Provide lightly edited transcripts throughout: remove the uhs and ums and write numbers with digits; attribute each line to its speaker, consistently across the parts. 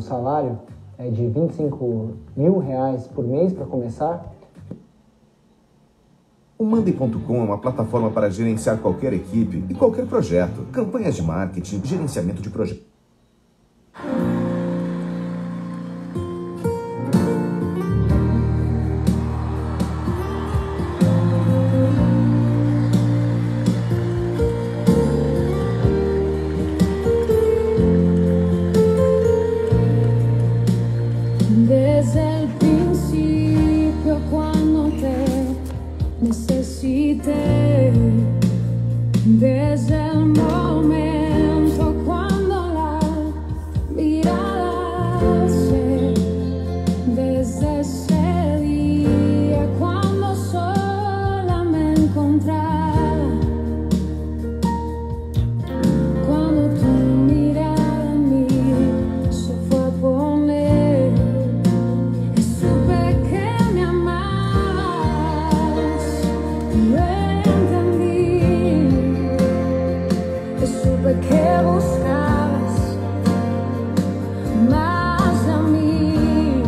Speaker 1: salário é de R$ 25.000 por mês para começar.
Speaker 2: O Mandem.com é uma plataforma para gerenciar qualquer equipe e qualquer projeto, campanhas de marketing, gerenciamento de projetos.
Speaker 3: Desde el principio cuando te necesité, desde el momento cuando la mirada se, desde ese día cuando sola me encontraba, cuando tu mirada en mí se fue a poner, supe que me amabas, lo entendí, supe que buscabas más a mí,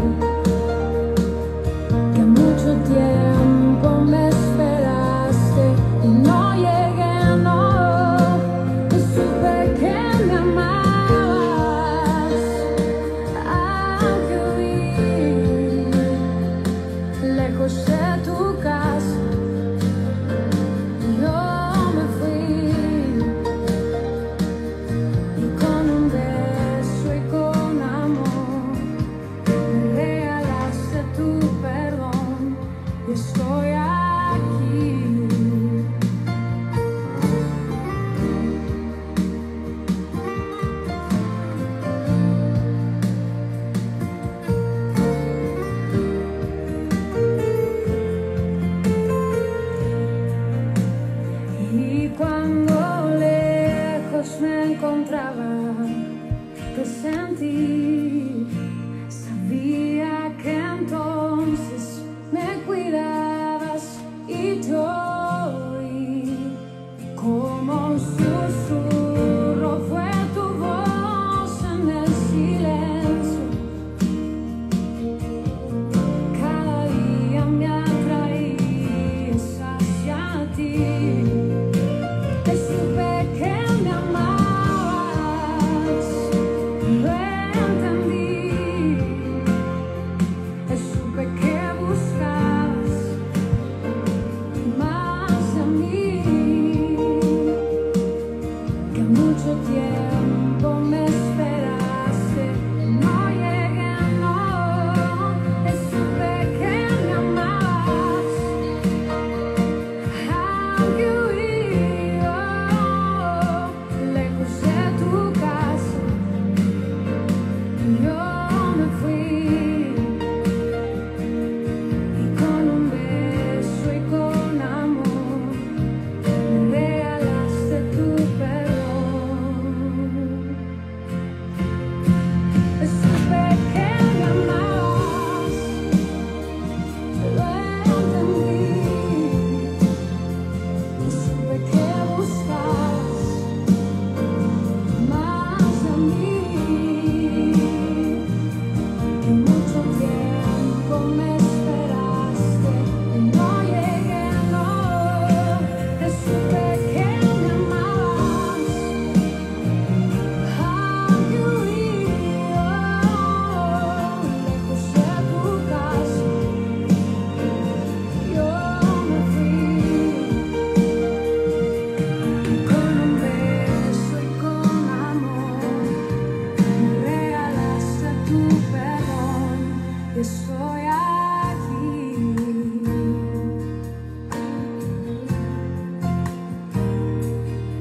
Speaker 3: que mucho tiempo me esperaste y no llegué, no, supe que me amabas, aunque huí lejos de tu casa, yo me fui y con un beso y con amor me regalaste tu perdón y estoy aquí. Y cuando lejos me encontraba, te sentí, sabía que entonces me cuidabas y yo oí como un susurro fue tu voz en el silencio. Cada día me atraías hacia ti. Supe que me amabas, lo entendí, supe que buscabas más a mí, que mucho tiempo me esperaste, no llegué, no, supe que me amabas, aunque huí lejos de tu casa, yo me fui y con un beso y con amor me regalaste tu perdón. Supe que me amabas, lo entendí, supe que buscabas más a mí, que mucho tiempo me esperaste y no llegué, no, supe que me amabas, aunque huí lejos de tu casa, yo me fui y con un beso y con amor me regalaste tu perdón y estoy aquí.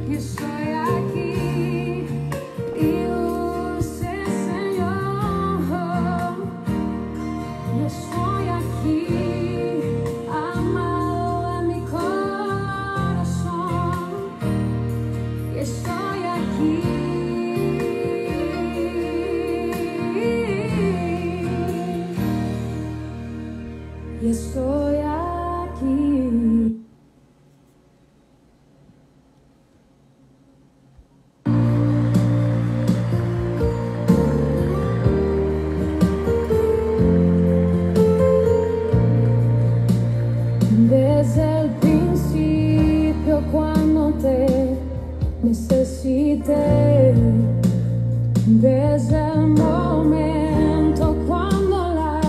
Speaker 3: Y estoy aquí y dulce Señor, y estoy aquí, amado de mi corazón, y estoy aquí. Y estoy aquí. necesité desde el momento cuando la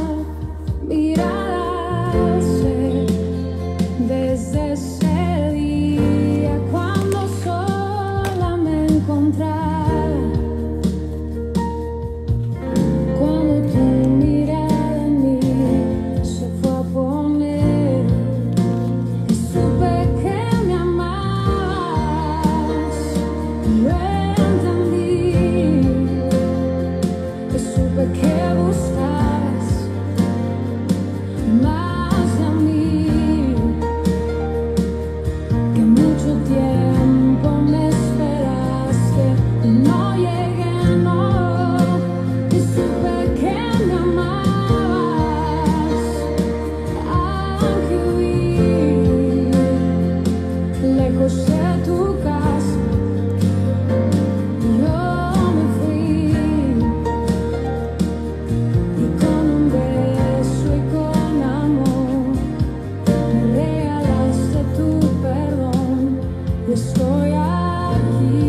Speaker 3: mirada alcé, desde ese día cuando sola me encontraba, cuando tu mirada en mí se fue a poner y supe que me amabas. Lo entendí y supe que buscabas más de mí, que mucho tiempo me esperaste y no llegué, no, y supe que me amabas, aunque huí lejos de tu casa. Yo me fui y con un beso y con amor me regalaste tu perdón y estoy aquí.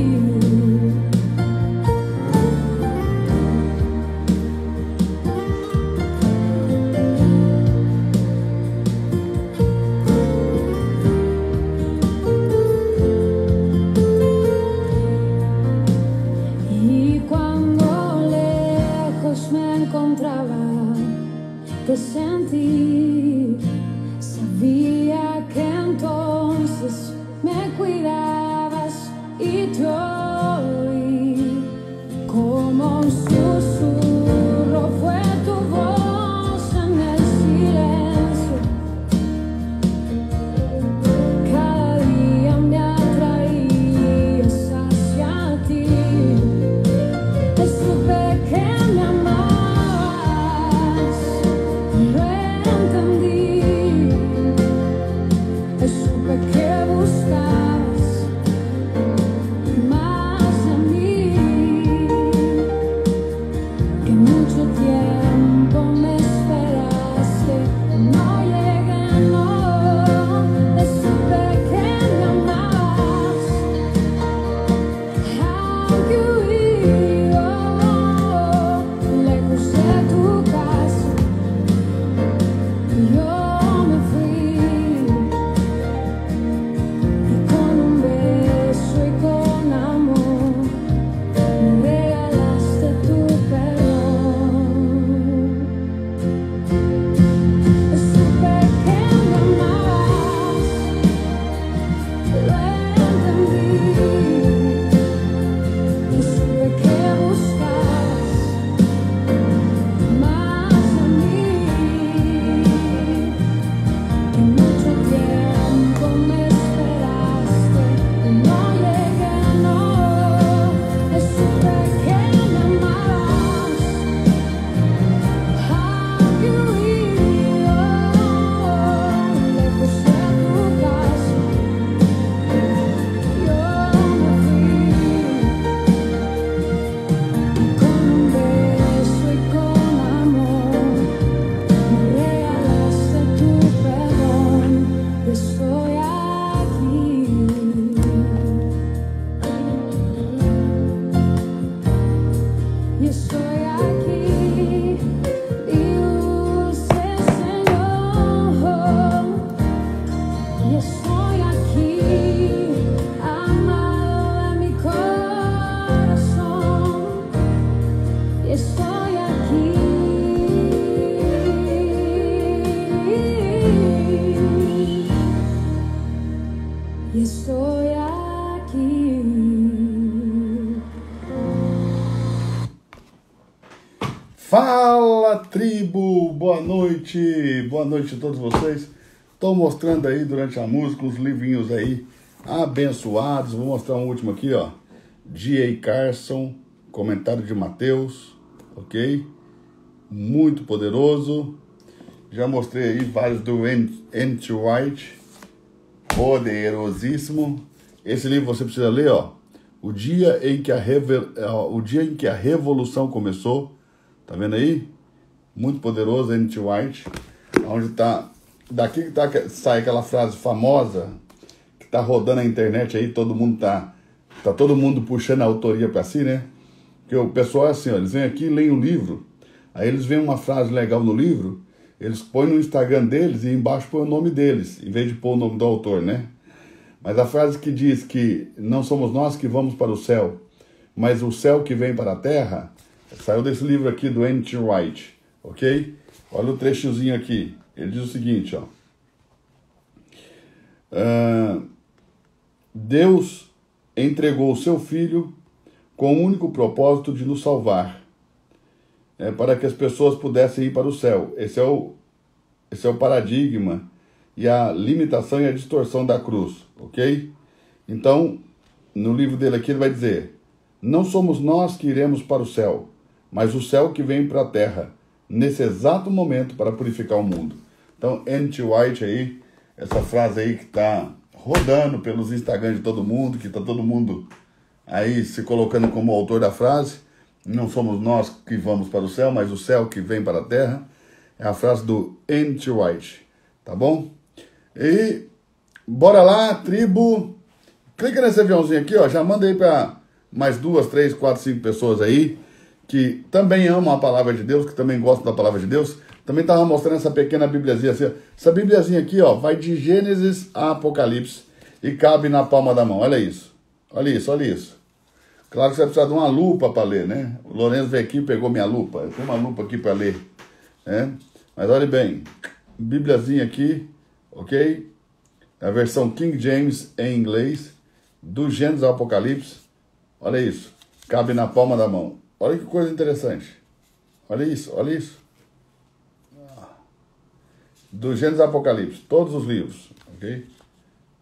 Speaker 3: Y cuando lejos me encontraba, te sentí, sabía que entonces me cuidabas y te oí como un susurro, fue tu voz en el silencio. Cada día me atraías hacia ti. Y supe que me amabas, lo entendí. Y supe que buscabas más de mí, que mucho tiempo me esperaste, no llegué, no. Y supe que me amabas, aunque huí lejos de tu casa. Yo me fui y con un beso y con amor me regalaste tu perdón. Y supe que me amabas, lo entendí. Y supe que buscabas más de mí, que mucho tiempo me esperaste y no llegué, no. Y supe que me amabas, aunque huí lejos de tu casa. Yo me fui con un beso y con amor me regalaste tu perdón y estoy aquí. Y estoy aquí, mi dulce Señor. Y estoy aquí, amado de mi corazón. Y estoy aquí. Y estoy aquí.
Speaker 4: Fala, tribo! Boa noite a todos vocês. Estou mostrando aí durante a música uns livrinhos aí abençoados. Vou mostrar um último aqui, ó. D.A. Carson, comentário de Mateus, ok? Muito poderoso. Já mostrei aí vários do N.T. Wright, poderosíssimo. Esse livro você precisa ler, ó. O dia em que a revolução começou. Tá vendo aí? Muito poderoso, N.T. Wright. Onde tá... Daqui que sai aquela frase famosa que tá rodando na internet aí, todo mundo tá tá todo mundo puxando a autoria para si, né? Porque o pessoal é assim, ó, eles vêm aqui, leem o livro, aí eles veem uma frase legal no livro, eles põem no Instagram deles e embaixo põem o nome deles, em vez de pôr o nome do autor, né? Mas a frase que diz que não somos nós que vamos para o céu, mas o céu que vem para a terra, saiu desse livro aqui do N.T. Wright, ok? Olha o trechozinho aqui. Ele diz o seguinte, ó. Deus entregou o seu Filho com o único propósito de nos salvar, para que as pessoas pudessem ir para o céu. Esse é o paradigma e a limitação e a distorção da cruz, ok? Então, no livro dele aqui ele vai dizer: não somos nós que iremos para o céu, mas o céu que vem para a terra, nesse exato momento, para purificar o mundo. Então, N.T. Wright aí, essa frase aí que está rodando pelos Instagrams de todo mundo, que está todo mundo aí se colocando como autor da frase, não somos nós que vamos para o céu, mas o céu que vem para a terra, é a frase do N.T. Wright, tá bom? E bora lá, tribo, clica nesse aviãozinho aqui, ó, já manda aí para mais 2, 3, 4, 5 pessoas aí, que também amam a palavra de Deus, que também gostam da palavra de Deus. Também estava mostrando essa pequena bibliazinha assim, ó. Essa bibliazinha aqui, ó, vai de Gênesis a Apocalipse e cabe na palma da mão, olha isso. Olha isso, olha isso. Claro que você vai precisar de uma lupa para ler, né? O Lourenço veio aqui e pegou minha lupa. Eu tenho uma lupa aqui para ler, né? Mas olha bem, bibliazinha aqui, ok? A versão King James em inglês, do Gênesis ao Apocalipse. Olha isso, cabe na palma da mão. Olha que coisa interessante. Olha isso, olha isso. Do Gênesis ao Apocalipse, todos os livros, ok?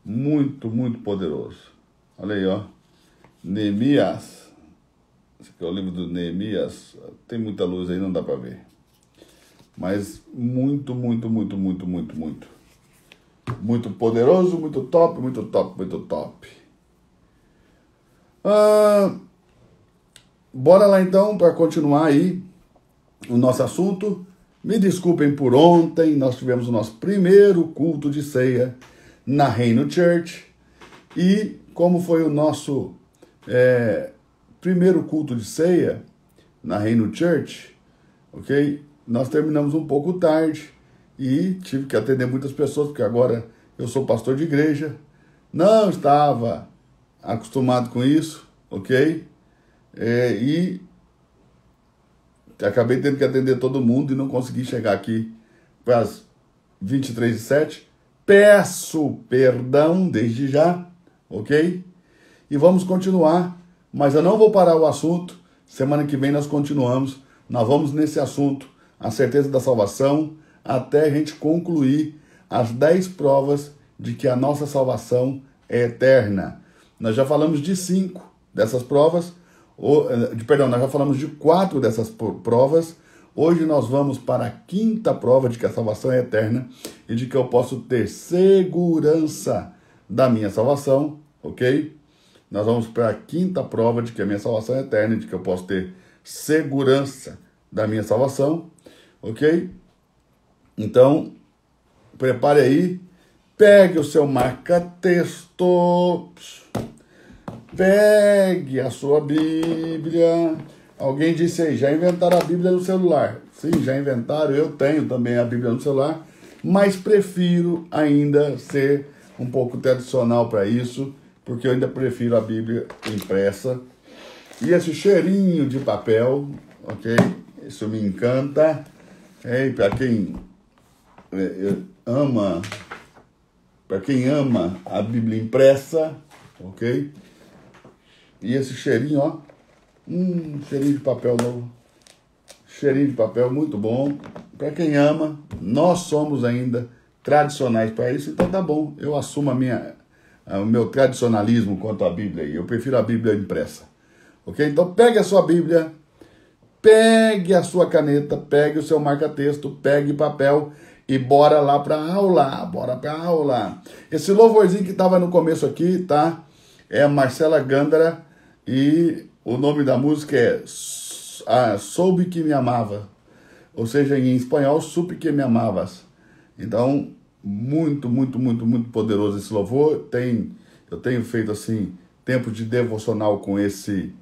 Speaker 4: Muito, muito poderoso. Olha aí, ó. Neemias. Esse aqui é o livro do Neemias. Tem muita luz aí, não dá para ver. Mas muito, muito, muito, muito, muito, muito. Muito poderoso, muito top, muito top, muito top. Bora lá então para continuar aí o nosso assunto. Me desculpem por ontem, nós tivemos o nosso primeiro culto de ceia na Reino Church. E como foi o nosso primeiro culto de ceia na Reino Church, ok? Nós terminamos um pouco tarde e tive que atender muitas pessoas, porque agora eu sou pastor de igreja. Não estava acostumado com isso, ok? E acabei tendo que atender todo mundo e não consegui chegar aqui para as 23h07. Peço perdão desde já, ok? E vamos continuar, mas eu não vou parar o assunto. Semana que vem nós continuamos. Nós vamos nesse assunto, a certeza da salvação, até a gente concluir as 10 provas de que a nossa salvação é eterna. Nós já falamos de 5 dessas provas. Nós já falamos de 4 dessas provas. Hoje nós vamos para a 5ª prova de que a salvação é eterna e de que eu posso ter segurança da minha salvação, ok? Nós vamos para a 5ª prova de que a minha salvação é eterna e de que eu posso ter segurança da minha salvação, ok? Então, prepare aí, pegue o seu marca-texto, pegue a sua Bíblia. Alguém disse aí, já inventaram a Bíblia no celular? Sim, já inventaram, eu tenho também a Bíblia no celular, mas prefiro ainda ser um pouco tradicional para isso, porque eu ainda prefiro a Bíblia impressa. E esse cheirinho de papel, ok? Isso me encanta. Para quem ama a Bíblia impressa, ok? E esse cheirinho, ó, cheirinho de papel novo. Cheirinho de papel muito bom. Para quem ama, nós somos ainda tradicionais para isso, então tá bom. Eu assumo o meu tradicionalismo quanto à Bíblia. Eu prefiro a Bíblia impressa. Ok? Então pegue a sua Bíblia, pegue a sua caneta, pegue o seu marca-texto, pegue papel e bora lá para aula. Bora para aula. Esse louvorzinho que estava no começo aqui, tá? É a Marcela Gândara e o nome da música é Soube que me amava. Ou seja, em espanhol, Supe que me amavas. Então, muito, muito, muito, muito poderoso esse louvor. Eu tenho feito assim tempo de devocional com esse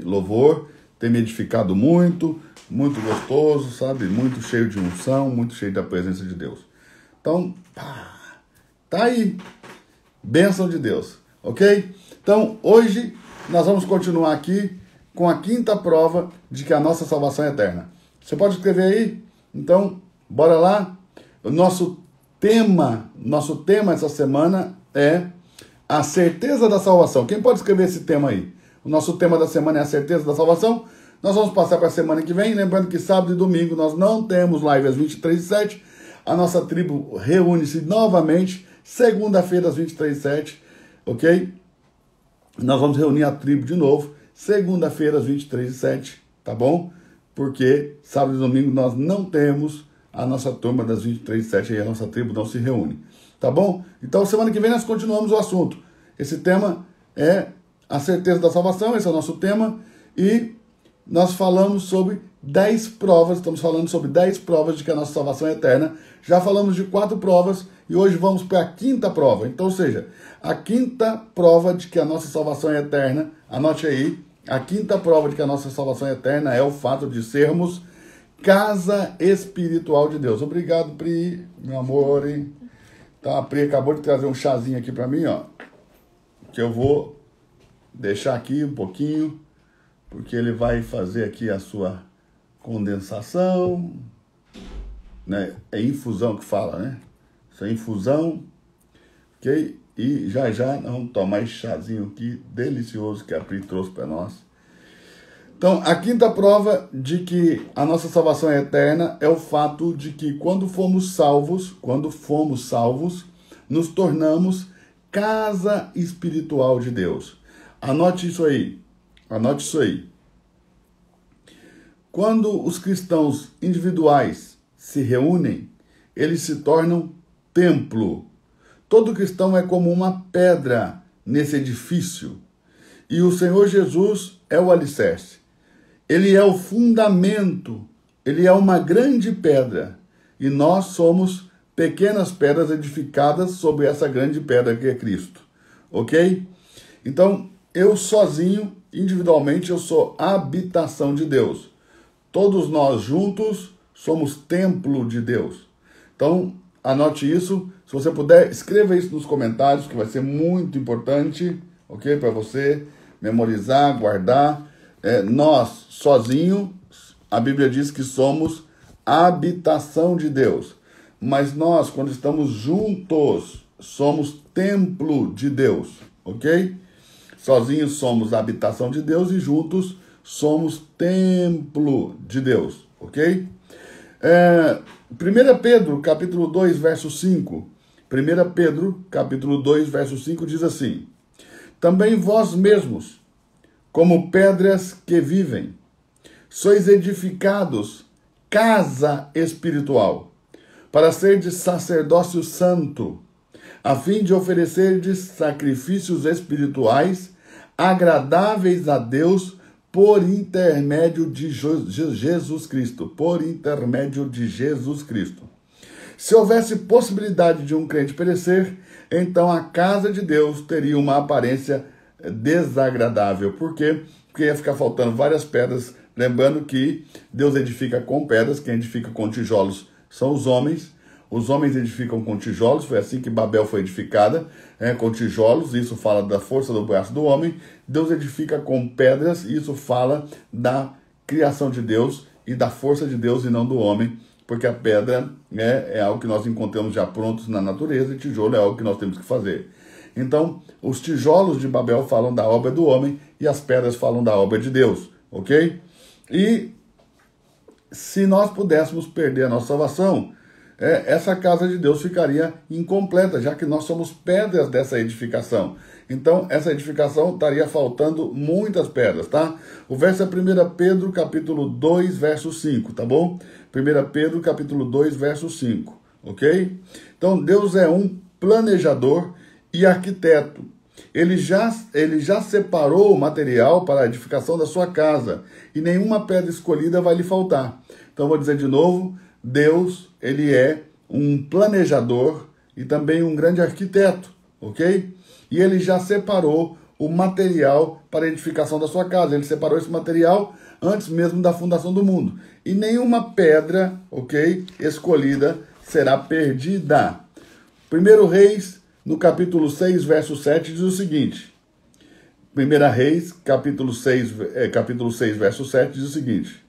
Speaker 4: louvor. Tem me edificado muito, muito gostoso, sabe? Muito cheio de unção, muito cheio da presença de Deus. Então, tá aí. Bênção de Deus, ok? Então, hoje nós vamos continuar aqui com a quinta prova de que a nossa salvação é eterna. Você pode escrever aí? Então, bora lá. O nosso tema essa semana é a certeza da salvação. Quem pode escrever esse tema aí? O nosso tema da semana é a certeza da salvação. Nós vamos passar para a semana que vem. Lembrando que sábado e domingo nós não temos live às 23h07. A nossa tribo reúne-se novamente segunda-feira às 23h07. Ok? Nós vamos reunir a tribo de novo segunda-feira às 23h07. Tá bom? Porque sábado e domingo nós não temos a nossa turma das 23h07 e a nossa tribo não se reúne. Tá bom? Então semana que vem nós continuamos o assunto. Esse tema é a certeza da salvação, esse é o nosso tema. E nós falamos sobre 10 provas, estamos falando sobre 10 provas de que a nossa salvação é eterna. Já falamos de 4 provas e hoje vamos para a quinta prova. Então, ou seja, a quinta prova de que a nossa salvação é eterna, anote aí, a quinta prova de que a nossa salvação é eterna é o fato de sermos casa espiritual de Deus. Obrigado, Pri, meu amor. Hein? Então, a Pri acabou de trazer um chazinho aqui para mim, ó, que eu vou deixar aqui um pouquinho, porque ele vai fazer aqui a sua condensação, né? É infusão que fala, né? Isso é infusão, ok? E já nós vamos tomar esse chazinho aqui delicioso que a Pri trouxe para nós. Então, a quinta prova de que a nossa salvação é eterna é o fato de que quando fomos salvos, nos tornamos casa espiritual de Deus. Anote isso aí. Quando os cristãos individuais se reúnem, eles se tornam templo. Todo cristão é como uma pedra nesse edifício. E o Senhor Jesus é o alicerce. Ele é o fundamento. Ele é uma grande pedra. E nós somos pequenas pedras edificadas sobre essa grande pedra que é Cristo. Ok? Então, eu sozinho, individualmente, eu sou a habitação de Deus. Todos nós juntos somos templo de Deus. Então, anote isso. Se você puder, escreva isso nos comentários, que vai ser muito importante, ok? Para você memorizar, guardar. Nós, sozinhos, a Bíblia diz que somos a habitação de Deus. Mas nós, quando estamos juntos, somos templo de Deus, ok? Sozinhos somos a habitação de Deus e juntos somos templo de Deus, ok? 1 Pedro, capítulo 2, verso 5. 1 Pedro, capítulo 2, verso 5 diz assim: também vós mesmos, como pedras que vivem, sois edificados casa espiritual, para serdes sacerdócio santo, a fim de oferecerdes sacrifícios espirituais agradáveis a Deus por intermédio de Jesus Cristo. Por intermédio de Jesus Cristo. Se houvesse possibilidade de um crente perecer, então a casa de Deus teria uma aparência desagradável. Por quê? Porque ia ficar faltando várias pedras. Lembrando que Deus edifica com pedras, quem edifica com tijolos são os homens. Os homens edificam com tijolos, foi assim que Babel foi edificada, com tijolos, isso fala da força do braço do homem. Deus edifica com pedras, isso fala da criação de Deus e da força de Deus e não do homem, porque a pedra é algo que nós encontramos já prontos na natureza e tijolo é algo que nós temos que fazer. Então, os tijolos de Babel falam da obra do homem e as pedras falam da obra de Deus, ok? E se nós pudéssemos perder a nossa salvação, essa casa de Deus ficaria incompleta, já que nós somos pedras dessa edificação. Então, essa edificação estaria faltando muitas pedras, tá? O verso é 1 Pedro, capítulo 2, verso 5, tá bom? 1 Pedro, capítulo 2, verso 5, ok? Então, Deus é um planejador e arquiteto. Ele já separou o material para a edificação da sua casa, e nenhuma pedra escolhida vai lhe faltar. Então, vou dizer de novo, Deus, ele é um planejador e também um grande arquiteto, ok? e ele já separou o material para a edificação da sua casa. Ele separou esse material antes mesmo da fundação do mundo. E nenhuma pedra, ok, escolhida será perdida. 1 Reis, no capítulo 6, verso 7, diz o seguinte. 1 Reis, capítulo 6, verso 7, diz o seguinte.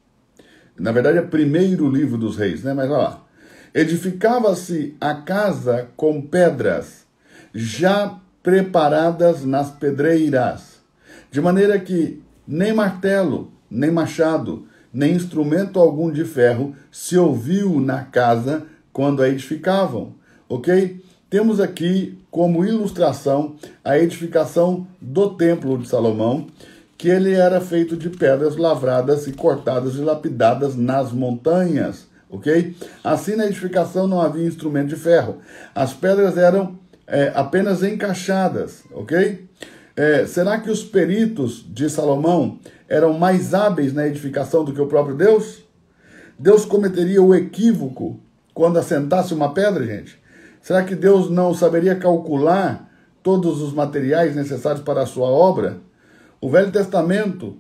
Speaker 4: Na verdade, é primeiro livro dos reis, né? Mas vai lá. Edificava-se a casa com pedras, já preparadas nas pedreiras, de maneira que nem martelo, nem machado, nem instrumento algum de ferro se ouviu na casa quando a edificavam, ok? Temos aqui como ilustração a edificação do templo de Salomão, que ele era feito de pedras lavradas e cortadas e lapidadas nas montanhas, ok? Assim, na edificação não havia instrumento de ferro. As pedras eram apenas encaixadas, ok? Será que os peritos de Salomão eram mais hábeis na edificação do que o próprio Deus? Deus cometeria o equívoco quando assentasse uma pedra, gente? Será que Deus não saberia calcular todos os materiais necessários para a sua obra? No Velho Testamento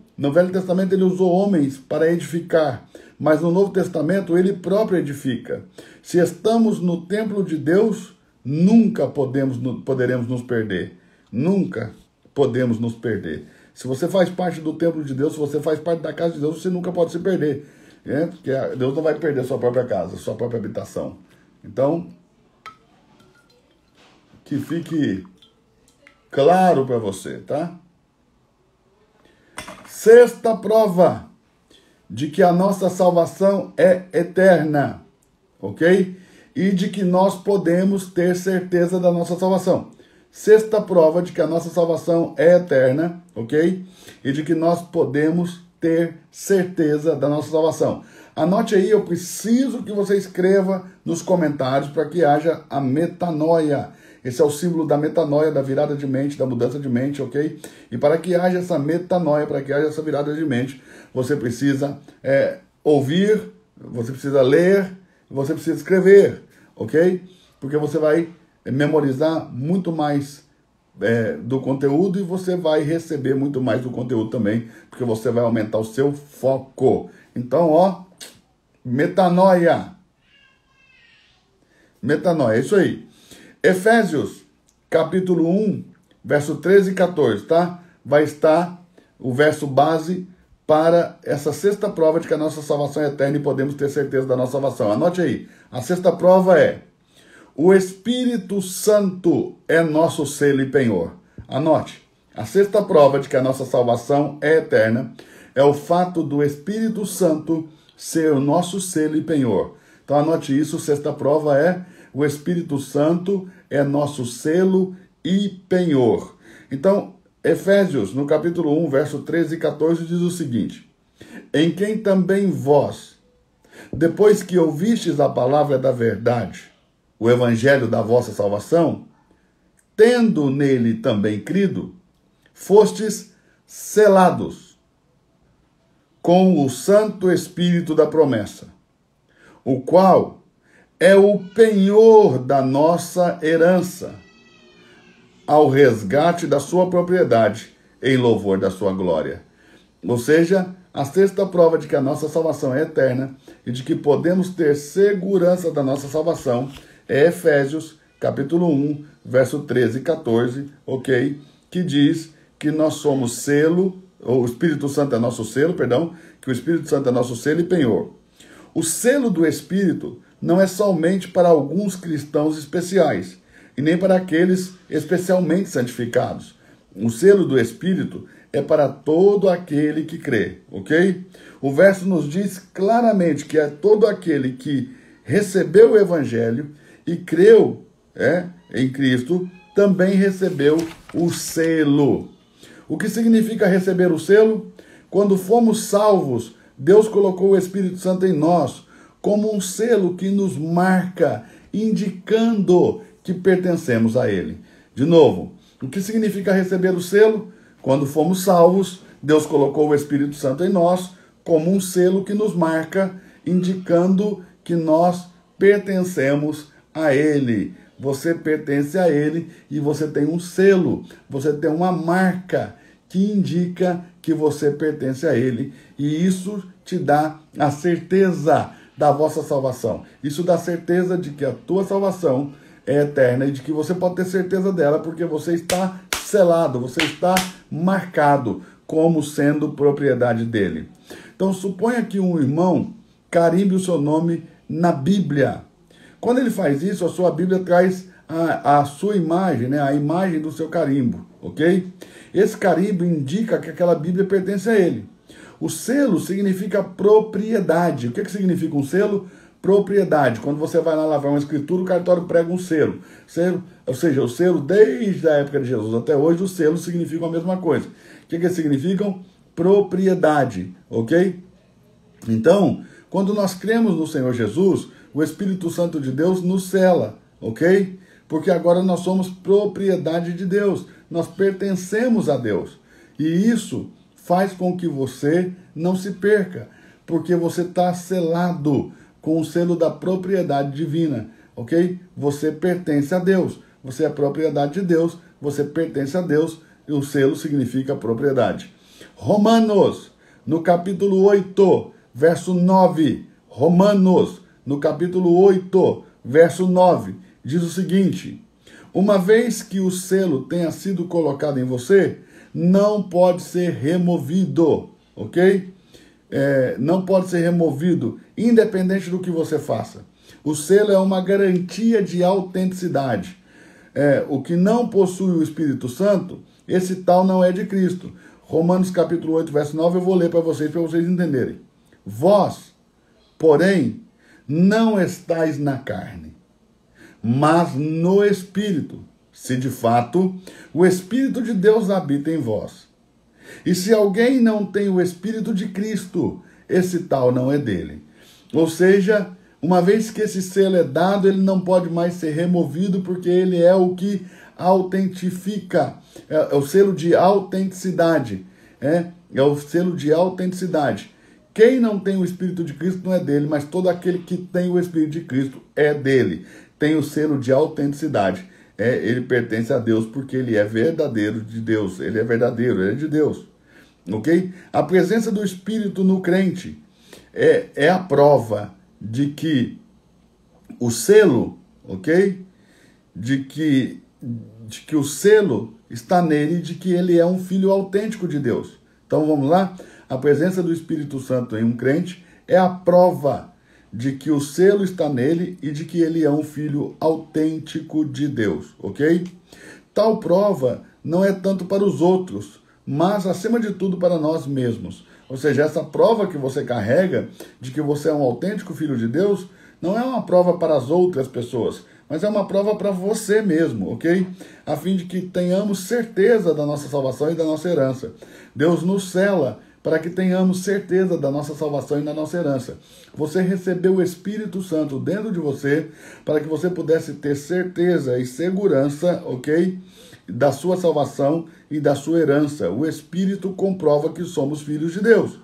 Speaker 4: ele usou homens para edificar, mas no Novo Testamento ele próprio edifica. Se estamos no templo de Deus, nunca poderemos nos perder. Nunca podemos nos perder. Se você faz parte do templo de Deus, se você faz parte da casa de Deus, você nunca pode se perder. Porque Deus não vai perder sua própria casa, sua própria habitação. Então, que fique claro para você, tá? Sexta prova de que a nossa salvação é eterna, ok? E de que nós podemos ter certeza da nossa salvação. Sexta prova de que a nossa salvação é eterna, ok? E de que nós podemos ter certeza da nossa salvação. Anote aí, eu preciso que você escreva nos comentários para que haja a metanoia. Esse é o símbolo da metanoia, da virada de mente, da mudança de mente, ok? E para que haja essa metanoia, para que haja essa virada de mente, você precisa ouvir, você precisa ler, você precisa escrever, ok? Porque você vai memorizar muito mais do conteúdo e você vai receber muito mais do conteúdo também, porque você vai aumentar o seu foco. Então, ó, metanoia. Metanoia, é isso aí. Efésios, capítulo 1, verso 13 e 14, tá? Vai estar o verso base para essa sexta prova de que a nossa salvação é eterna e podemos ter certeza da nossa salvação. Anote aí, a sexta prova é: o Espírito Santo é nosso selo e penhor. Anote, a sexta prova de que a nossa salvação é eterna é o fato do Espírito Santo ser o nosso selo e penhor. Então anote isso, sexta prova é: o Espírito Santo é nosso selo e penhor. Então, Efésios, no capítulo 1, verso 13 e 14, diz o seguinte: em quem também vós, depois que ouvistes a palavra da verdade, o evangelho da vossa salvação, tendo nele também crido, fostes selados com o Santo Espírito da promessa, o qual é o penhor da nossa herança, ao resgate da sua propriedade, em louvor da sua glória. Ou seja, a sexta prova de que a nossa salvação é eterna e de que podemos ter segurança da nossa salvação é Efésios, capítulo 1, verso 13 e 14, ok? Que diz que nós somos selo, ou o Espírito Santo é nosso selo, perdão, que o Espírito Santo é nosso selo e penhor. O selo do Espírito não é somente para alguns cristãos especiais, e nem para aqueles especialmente santificados. O selo do Espírito é para todo aquele que crê, ok? O verso nos diz claramente que é todo aquele que recebeu o Evangelho e creu em Cristo, também recebeu o selo. O que significa receber o selo? Quando fomos salvos, Deus colocou o Espírito Santo em nós como um selo que nos marca, indicando que pertencemos a Ele. De novo, o que significa receber o selo? Quando fomos salvos, Deus colocou o Espírito Santo em nós como um selo que nos marca, indicando que nós pertencemos a Ele. você pertence a Ele e você tem um selo, você tem uma marca que indica que você pertence a Ele. E isso te dá a certeza da vossa salvação. Isso dá certeza de que a tua salvação é eterna e de que você pode ter certeza dela porque você está selado, você está marcado como sendo propriedade dele. Então suponha que um irmão carimbe o seu nome na Bíblia. Quando ele faz isso, a sua Bíblia traz a sua imagem, né? A imagem do seu carimbo, ok? Esse carimbo indica que aquela Bíblia pertence a ele. O selo significa propriedade. O que significa um selo? Propriedade. Quando você vai lá lavar uma escritura, o cartório prega um selo. Ou seja, o selo desde a época de Jesus até hoje, os selos significam a mesma coisa. O que significam? Propriedade, ok? Então, quando nós cremos no Senhor Jesus, o Espírito Santo de Deus nos sela, ok? Porque agora nós somos propriedade de Deus, nós pertencemos a Deus. E isso faz com que você não se perca, porque você está selado com o selo da propriedade divina, ok? Você pertence a Deus, você é propriedade de Deus, você pertence a Deus, e o selo significa propriedade. Romanos, no capítulo 8, verso 9, Romanos, no capítulo 8, verso 9, diz o seguinte: uma vez que o selo tenha sido colocado em você, não pode ser removido, ok? Não pode ser removido, independente do que você faça. O selo é uma garantia de autenticidade. O que não possui o Espírito Santo, esse tal não é de Cristo. Romanos capítulo 8, verso 9, eu vou ler para vocês entenderem. Vós, porém, não estáis na carne, mas no Espírito, se de fato o Espírito de Deus habita em vós. E se alguém não tem o Espírito de Cristo, esse tal não é dele. Ou seja, uma vez que esse selo é dado, ele não pode mais ser removido, porque ele é o que autentifica, é o selo de autenticidade, é o selo de autenticidade. Quem não tem o Espírito de Cristo não é dele, mas todo aquele que tem o Espírito de Cristo é dele. Tem o selo de autenticidade. Ele pertence a Deus porque ele é verdadeiro de Deus. Ele é verdadeiro, ele é de Deus. Ok? A presença do Espírito no crente é a prova de que o selo, ok? De que o selo está nele e de que ele é um filho autêntico de Deus. Então vamos lá? A presença do Espírito Santo em um crente é a prova de que o selo está nele e de que ele é um filho autêntico de Deus, ok? Tal prova não é tanto para os outros, mas acima de tudo para nós mesmos. Ou seja, essa prova que você carrega de que você é um autêntico filho de Deus não é uma prova para as outras pessoas, mas é uma prova para você mesmo, ok? A fim de que tenhamos certeza da nossa salvação e da nossa herança. Deus nos sela para que tenhamos certeza da nossa salvação e da nossa herança. Você recebeu o Espírito Santo dentro de você para que você pudesse ter certeza e segurança, ok? Da sua salvação e da sua herança. O Espírito comprova que somos filhos de Deus.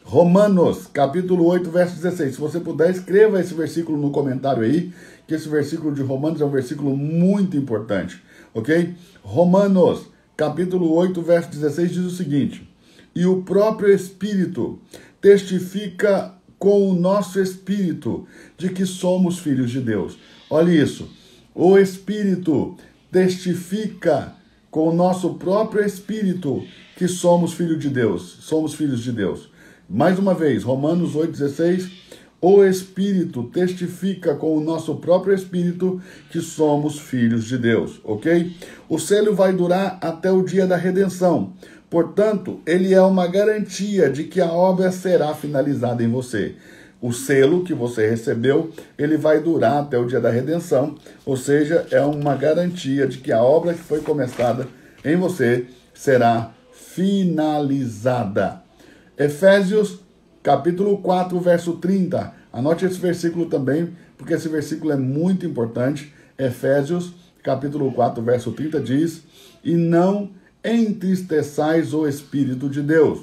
Speaker 4: Romanos, capítulo 8, verso 16. Se você puder, escreva esse versículo no comentário aí, que esse versículo de Romanos é um versículo muito importante, ok? Romanos, capítulo 8, verso 16 diz o seguinte: e o próprio Espírito testifica com o nosso Espírito de que somos filhos de Deus. Olha isso. O Espírito testifica com o nosso próprio Espírito que somos filhos de Deus. Somos filhos de Deus. Mais uma vez, Romanos 8,16. O Espírito testifica com o nosso próprio Espírito que somos filhos de Deus. Ok? O selo vai durar até o dia da redenção. Portanto, ele é uma garantia de que a obra será finalizada em você. O selo que você recebeu, ele vai durar até o dia da redenção, ou seja, é uma garantia de que a obra que foi começada em você será finalizada. Efésios, capítulo 4, verso 30. Anote esse versículo também, porque esse versículo é muito importante. Efésios, capítulo 4, verso 30 diz: e não entristeçais o Espírito de Deus,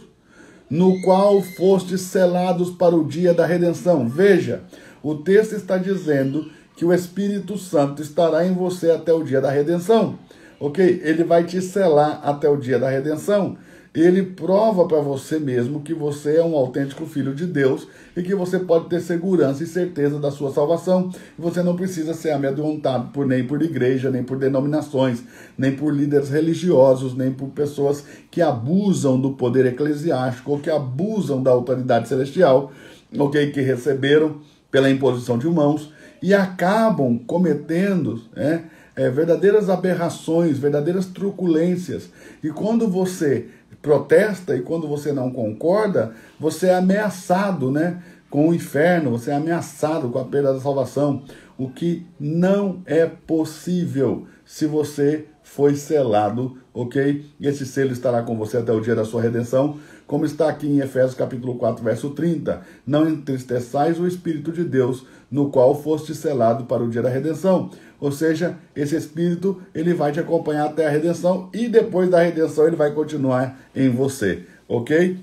Speaker 4: no qual fostes selados para o dia da redenção. Veja, o texto está dizendo que o Espírito Santo estará em você até o dia da redenção. Ok? Ele vai te selar até o dia da redenção. Ele prova para você mesmo que você é um autêntico filho de Deus e que você pode ter segurança e certeza da sua salvação. Você não precisa ser amedrontado nem por igreja, nem por denominações, nem por líderes religiosos, nem por pessoas que abusam do poder eclesiástico ou que abusam da autoridade celestial, ok? Que receberam pela imposição de mãos e acabam cometendo verdadeiras aberrações, verdadeiras truculências. E quando você protesta e quando você não concorda, você é ameaçado, com o inferno, você é ameaçado com a perda da salvação, o que não é possível se você foi selado, ok? E esse selo estará com você até o dia da sua redenção, como está aqui em Efésios capítulo 4, verso 30. Não entristeçais o Espírito de Deus, no qual foste selado para o dia da redenção. Ou seja, esse Espírito, ele vai te acompanhar até a redenção e depois da redenção ele vai continuar em você, ok?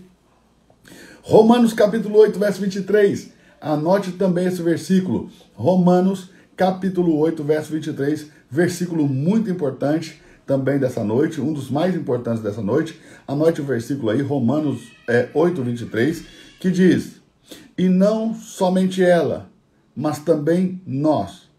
Speaker 4: Romanos capítulo 8, verso 23. Anote também esse versículo. Romanos capítulo 8, verso 23, versículo muito importante também dessa noite, um dos mais importantes dessa noite. Anote o versículo aí, Romanos 8, 23, que diz: e não somente ela, mas também nós,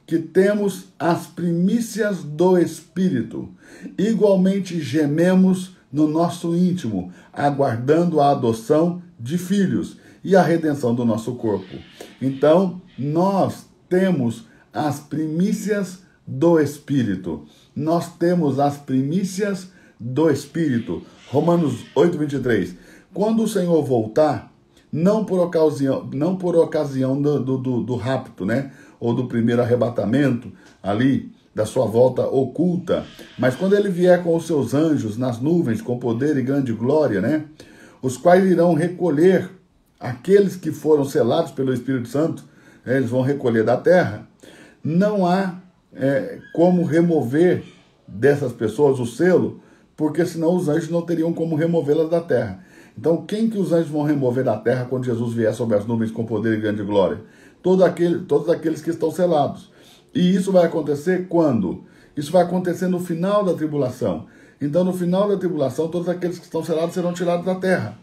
Speaker 4: que temos as primícias do Espírito, igualmente gememos no nosso íntimo, aguardando a adoção de filhos e a redenção do nosso corpo. Então, nós temos as primícias do Espírito. Nós temos as primícias do Espírito. Romanos 8, 23. Quando o Senhor voltar, não por ocasião do rapto, ou do primeiro arrebatamento ali, da sua volta oculta, mas quando ele vier com os seus anjos nas nuvens, com poder e grande glória, os quais irão recolher aqueles que foram selados pelo Espírito Santo, eles vão recolher da terra. Não há como remover dessas pessoas o selo, porque senão os anjos não teriam como removê-las da terra. Então, quem que os anjos vão remover da terra quando Jesus vier sobre as nuvens com poder e grande glória? Todos aqueles que estão selados. E isso vai acontecer quando? Isso vai acontecer no final da tribulação. Então, no final da tribulação, todos aqueles que estão selados serão tirados da terra.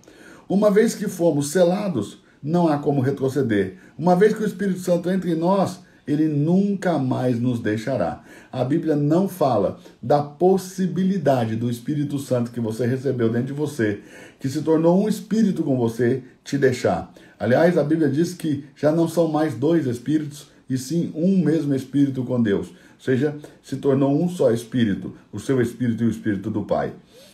Speaker 4: Uma vez que fomos selados, não há como retroceder. Uma vez que o Espírito Santo entra em nós, ele nunca mais nos deixará. A Bíblia não fala da possibilidade do Espírito Santo que você recebeu dentro de você, que se tornou um espírito com você, te deixar. Aliás, a Bíblia diz que já não são mais dois espíritos, e sim um mesmo espírito com Deus. Ou seja, se tornou um só espírito, o seu espírito e o espírito do Pai.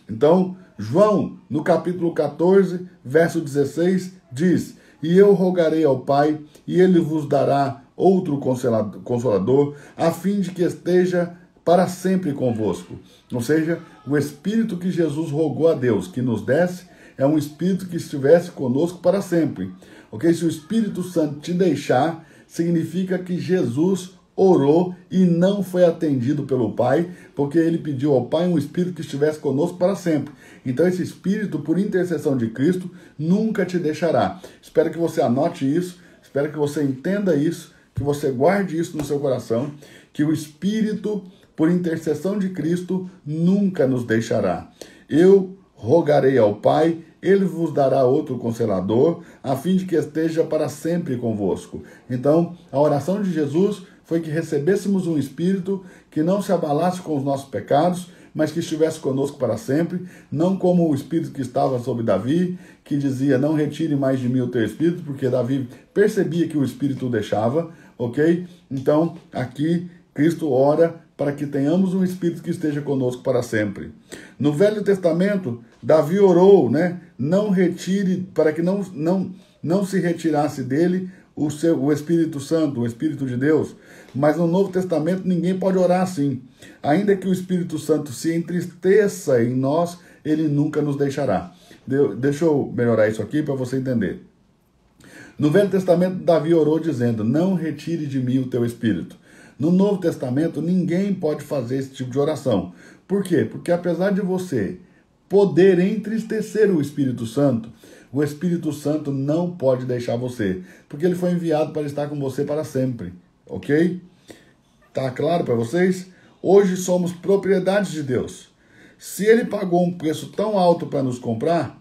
Speaker 4: Então, João, no capítulo 14, verso 16, diz: e eu rogarei ao Pai, e ele vos dará outro consolador, a fim de que esteja para sempre convosco. Ou seja, o Espírito que Jesus rogou a Deus que nos desse, é um Espírito que estivesse conosco para sempre. Ok? Se o Espírito Santo te deixar, significa que Jesus orou e não foi atendido pelo Pai, porque ele pediu ao Pai um Espírito que estivesse conosco para sempre. Então esse Espírito, por intercessão de Cristo, nunca te deixará. Espero que você anote isso, espero que você entenda isso, que você guarde isso no seu coração, que o Espírito, por intercessão de Cristo, nunca nos deixará. Eu rogarei ao Pai, ele vos dará outro consolador, a fim de que esteja para sempre convosco. Então, a oração de Jesus foi que recebêssemos um Espírito que não se abalasse com os nossos pecados, mas que estivesse conosco para sempre, não como o Espírito que estava sobre Davi, que dizia: não retire mais de mim o teu Espírito, porque Davi percebia que o Espírito o deixava, ok? Então, aqui, Cristo ora para que tenhamos um Espírito que esteja conosco para sempre. No Velho Testamento, Davi orou, não retire, para que não se retirasse dele o Espírito Santo, o Espírito de Deus. Mas no Novo Testamento ninguém pode orar assim. Ainda que o Espírito Santo se entristeça em nós, ele nunca nos deixará. Deixa eu melhorar isso aqui para você entender. No Velho Testamento, Davi orou dizendo: não retire de mim o teu Espírito. No Novo Testamento, ninguém pode fazer esse tipo de oração. Por quê? Porque apesar de você poder entristecer o Espírito Santo não pode deixar você, porque ele foi enviado para estar com você para sempre, ok? Tá claro para vocês? Hoje somos propriedades de Deus. Se Ele pagou um preço tão alto para nos comprar,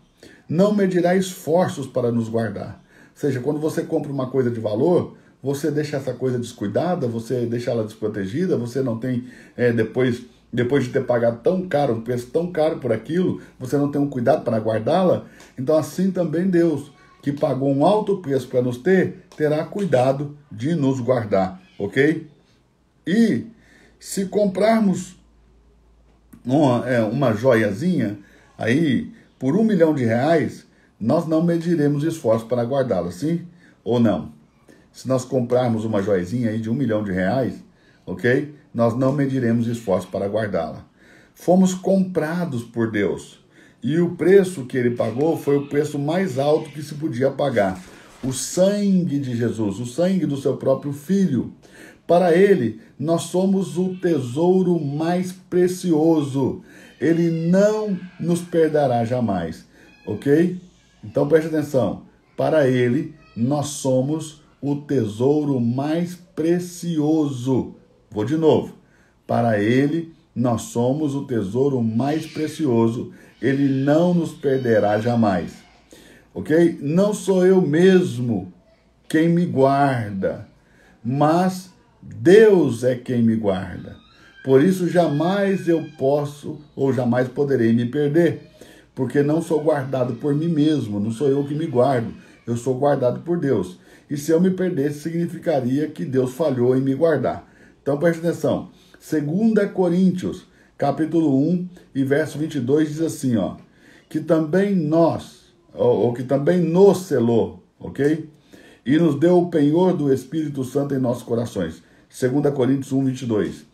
Speaker 4: não medirá esforços para nos guardar. Ou seja, quando você compra uma coisa de valor, você deixa essa coisa descuidada, você deixa ela desprotegida, você não tem, depois de ter pagado tão caro, um preço tão caro por aquilo, você não tem um cuidado para guardá-la. Então assim também Deus, que pagou um alto preço para nos ter, terá cuidado de nos guardar, ok? E se comprarmos uma joiazinha aí por R$1 milhão, nós não mediremos esforço para guardá-la, sim ou não? Se nós comprarmos uma joiazinha aí de R$1 milhão, ok? Nós não mediremos esforço para guardá-la. Fomos comprados por Deus. E o preço que Ele pagou foi o preço mais alto que se podia pagar. O sangue de Jesus, o sangue do seu próprio Filho. Para Ele, nós somos o tesouro mais precioso. Ele não nos perderá jamais, ok? Então preste atenção. Para Ele, nós somos o tesouro mais precioso. Vou de novo. Para Ele, nós somos o tesouro mais precioso. Ele não nos perderá jamais. Ok? Não sou eu mesmo quem me guarda, mas Deus é quem me guarda. Por isso jamais eu posso ou jamais poderei me perder, porque não sou guardado por mim mesmo, não sou eu que me guardo, eu sou guardado por Deus. E se eu me perdesse, significaria que Deus falhou em me guardar. Então preste atenção. 2 Coríntios, capítulo 1 e verso 22 diz assim, ó, que também que também nos selou, ok? E nos deu o penhor do Espírito Santo em nossos corações. 2 Coríntios 1, 22.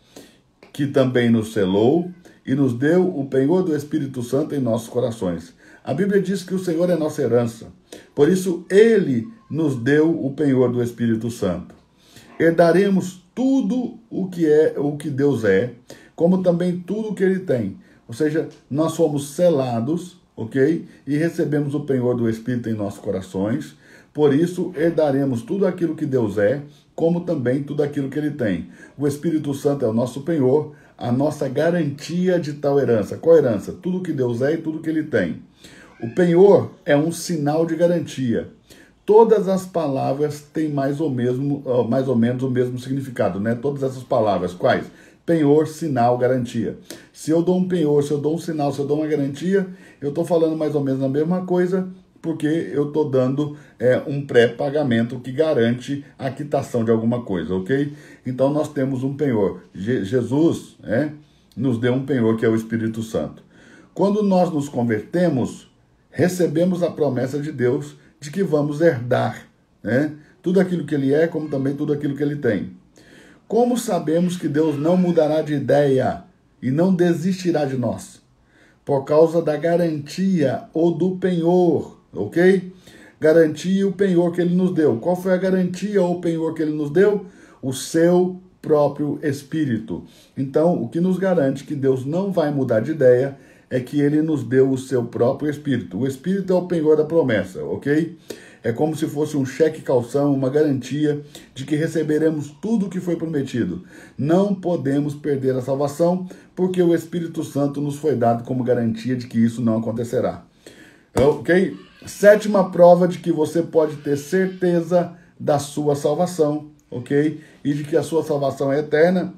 Speaker 4: Que também nos selou e nos deu o penhor do Espírito Santo em nossos corações. A Bíblia diz que o Senhor é nossa herança. Por isso, Ele nos deu o penhor do Espírito Santo. Herdaremos tudo o que Deus é, como também tudo o que Ele tem. Ou seja, nós fomos selados, ok? E recebemos o penhor do Espírito em nossos corações. Por isso, herdaremos tudo aquilo que Deus é, como também tudo aquilo que Ele tem. O Espírito Santo é o nosso penhor, a nossa garantia de tal herança. Qual herança? Tudo que Deus é e tudo que Ele tem. O penhor é um sinal de garantia. Todas as palavras têm mais ou menos o mesmo significado, né? Todas essas palavras, quais? Penhor, sinal, garantia. Se eu dou um penhor, se eu dou um sinal, se eu dou uma garantia, eu estou falando mais ou menos a mesma coisa, porque eu estou dando um pré-pagamento que garante a quitação de alguma coisa, ok? Então nós temos um penhor. Jesus nos deu um penhor que é o Espírito Santo. Quando nós nos convertemos, recebemos a promessa de Deus de que vamos herdar, né? Tudo aquilo que Ele é, como também tudo aquilo que Ele tem. Como sabemos que Deus não mudará de ideia e não desistirá de nós? Por causa da garantia ou do penhor, ok? Garantia e o penhor que Ele nos deu. Qual foi a garantia ou o penhor que Ele nos deu? O seu próprio Espírito. Então, o que nos garante que Deus não vai mudar de ideia é que Ele nos deu o seu próprio Espírito. O Espírito é o penhor da promessa, ok? É como se fosse um cheque calção, uma garantia de que receberemos tudo o que foi prometido. Não podemos perder a salvação, porque o Espírito Santo nos foi dado como garantia de que isso não acontecerá. Ok? 7ª prova de que você pode ter certeza da sua salvação, ok? E de que a sua salvação é eterna,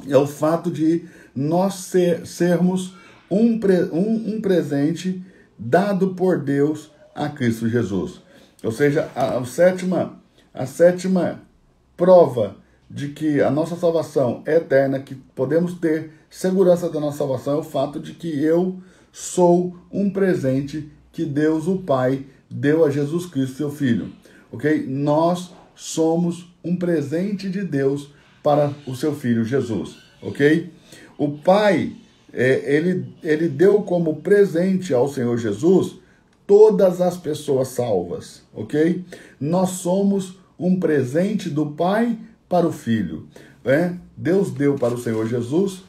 Speaker 4: é o fato de nós sermos um presente dado por Deus a Cristo Jesus. Ou seja, a sétima prova de que a nossa salvação é eterna, que podemos ter segurança da nossa salvação, é o fato de que eu sou um presente que Deus, o Pai, deu a Jesus Cristo, seu Filho. Ok? Nós somos um presente de Deus para o seu Filho Jesus. Ok? O Pai, ele deu como presente ao Senhor Jesus todas as pessoas salvas, ok? Nós somos um presente do Pai para o Filho. Deus deu para o Senhor Jesus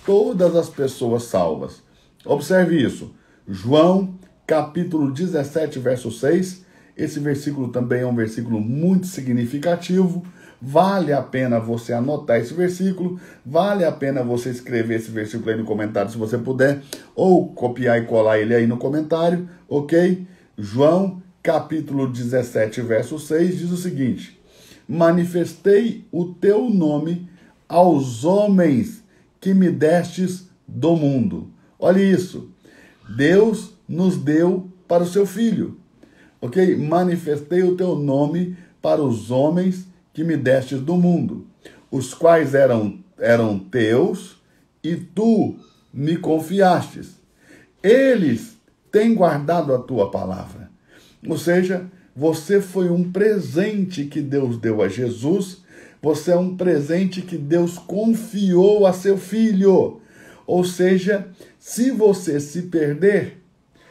Speaker 4: todas as pessoas salvas. Observe isso. João, capítulo 17, verso 6, Esse versículo também é um versículo muito significativo. Vale a pena você anotar esse versículo, vale a pena você escrever esse versículo aí no comentário se você puder, ou copiar e colar ele aí no comentário, ok? João, capítulo 17, verso 6, diz o seguinte: manifestei o teu nome aos homens que me destes do mundo. Olha isso, Deus nos deu para o seu Filho, ok? Manifestei o teu nome para os homens que me destes do mundo, os quais eram teus, e tu me confiastes. Eles têm guardado a tua palavra. Ou seja, você foi um presente que Deus deu a Jesus, você é um presente que Deus confiou a seu Filho. Ou seja, se você se perder,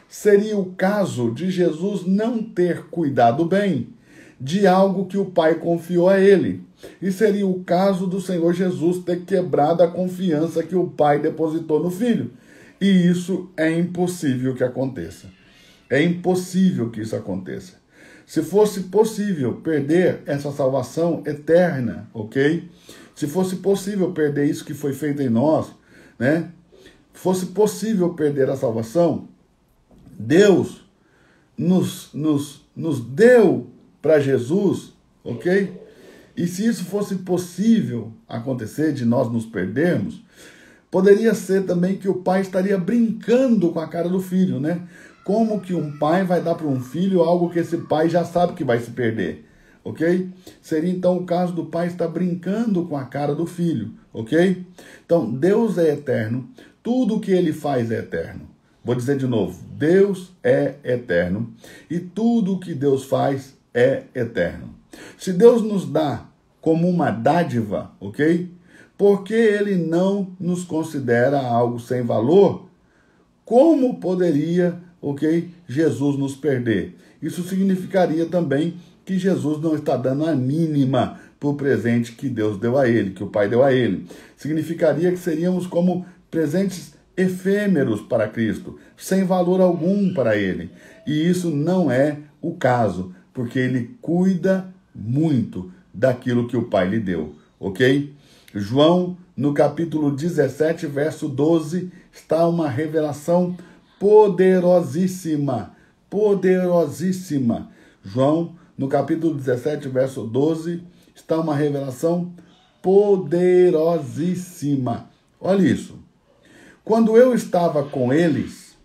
Speaker 4: seria o caso de Jesus não ter cuidado bem de algo que o Pai confiou a ele. E seria o caso do Senhor Jesus ter quebrado a confiança que o Pai depositou no Filho. E isso é impossível que aconteça. É impossível que isso aconteça. Se fosse possível perder essa salvação eterna, ok? Se fosse possível perder isso que foi feito em nós, né? Fosse possível perder a salvação, Deus nos deu para Jesus, ok? E se isso fosse possível acontecer, de nós nos perdermos, poderia ser também que o pai estaria brincando com a cara do filho, né? Como que um pai vai dar para um filho algo que esse pai já sabe que vai se perder, ok? Seria então o caso do pai estar brincando com a cara do filho, ok? Então, Deus é eterno, tudo o que ele faz é eterno. Vou dizer de novo, Deus é eterno e tudo o que Deus faz é eterno. Se Deus nos dá como uma dádiva, ok? Porque ele não nos considera algo sem valor, como poderia, ok, Jesus nos perder? Isso significaria também que Jesus não está dando a mínima para o presente que Deus deu a ele, que o Pai deu a ele. Significaria que seríamos como presentes efêmeros para Cristo, sem valor algum para ele. E isso não é o caso, porque ele cuida muito daquilo que o Pai lhe deu, ok? João, no capítulo 17, verso 12, está uma revelação poderosíssima, poderosíssima. João, no capítulo 17, verso 12, está uma revelação poderosíssima. Olha isso. Quando eu estava com eles,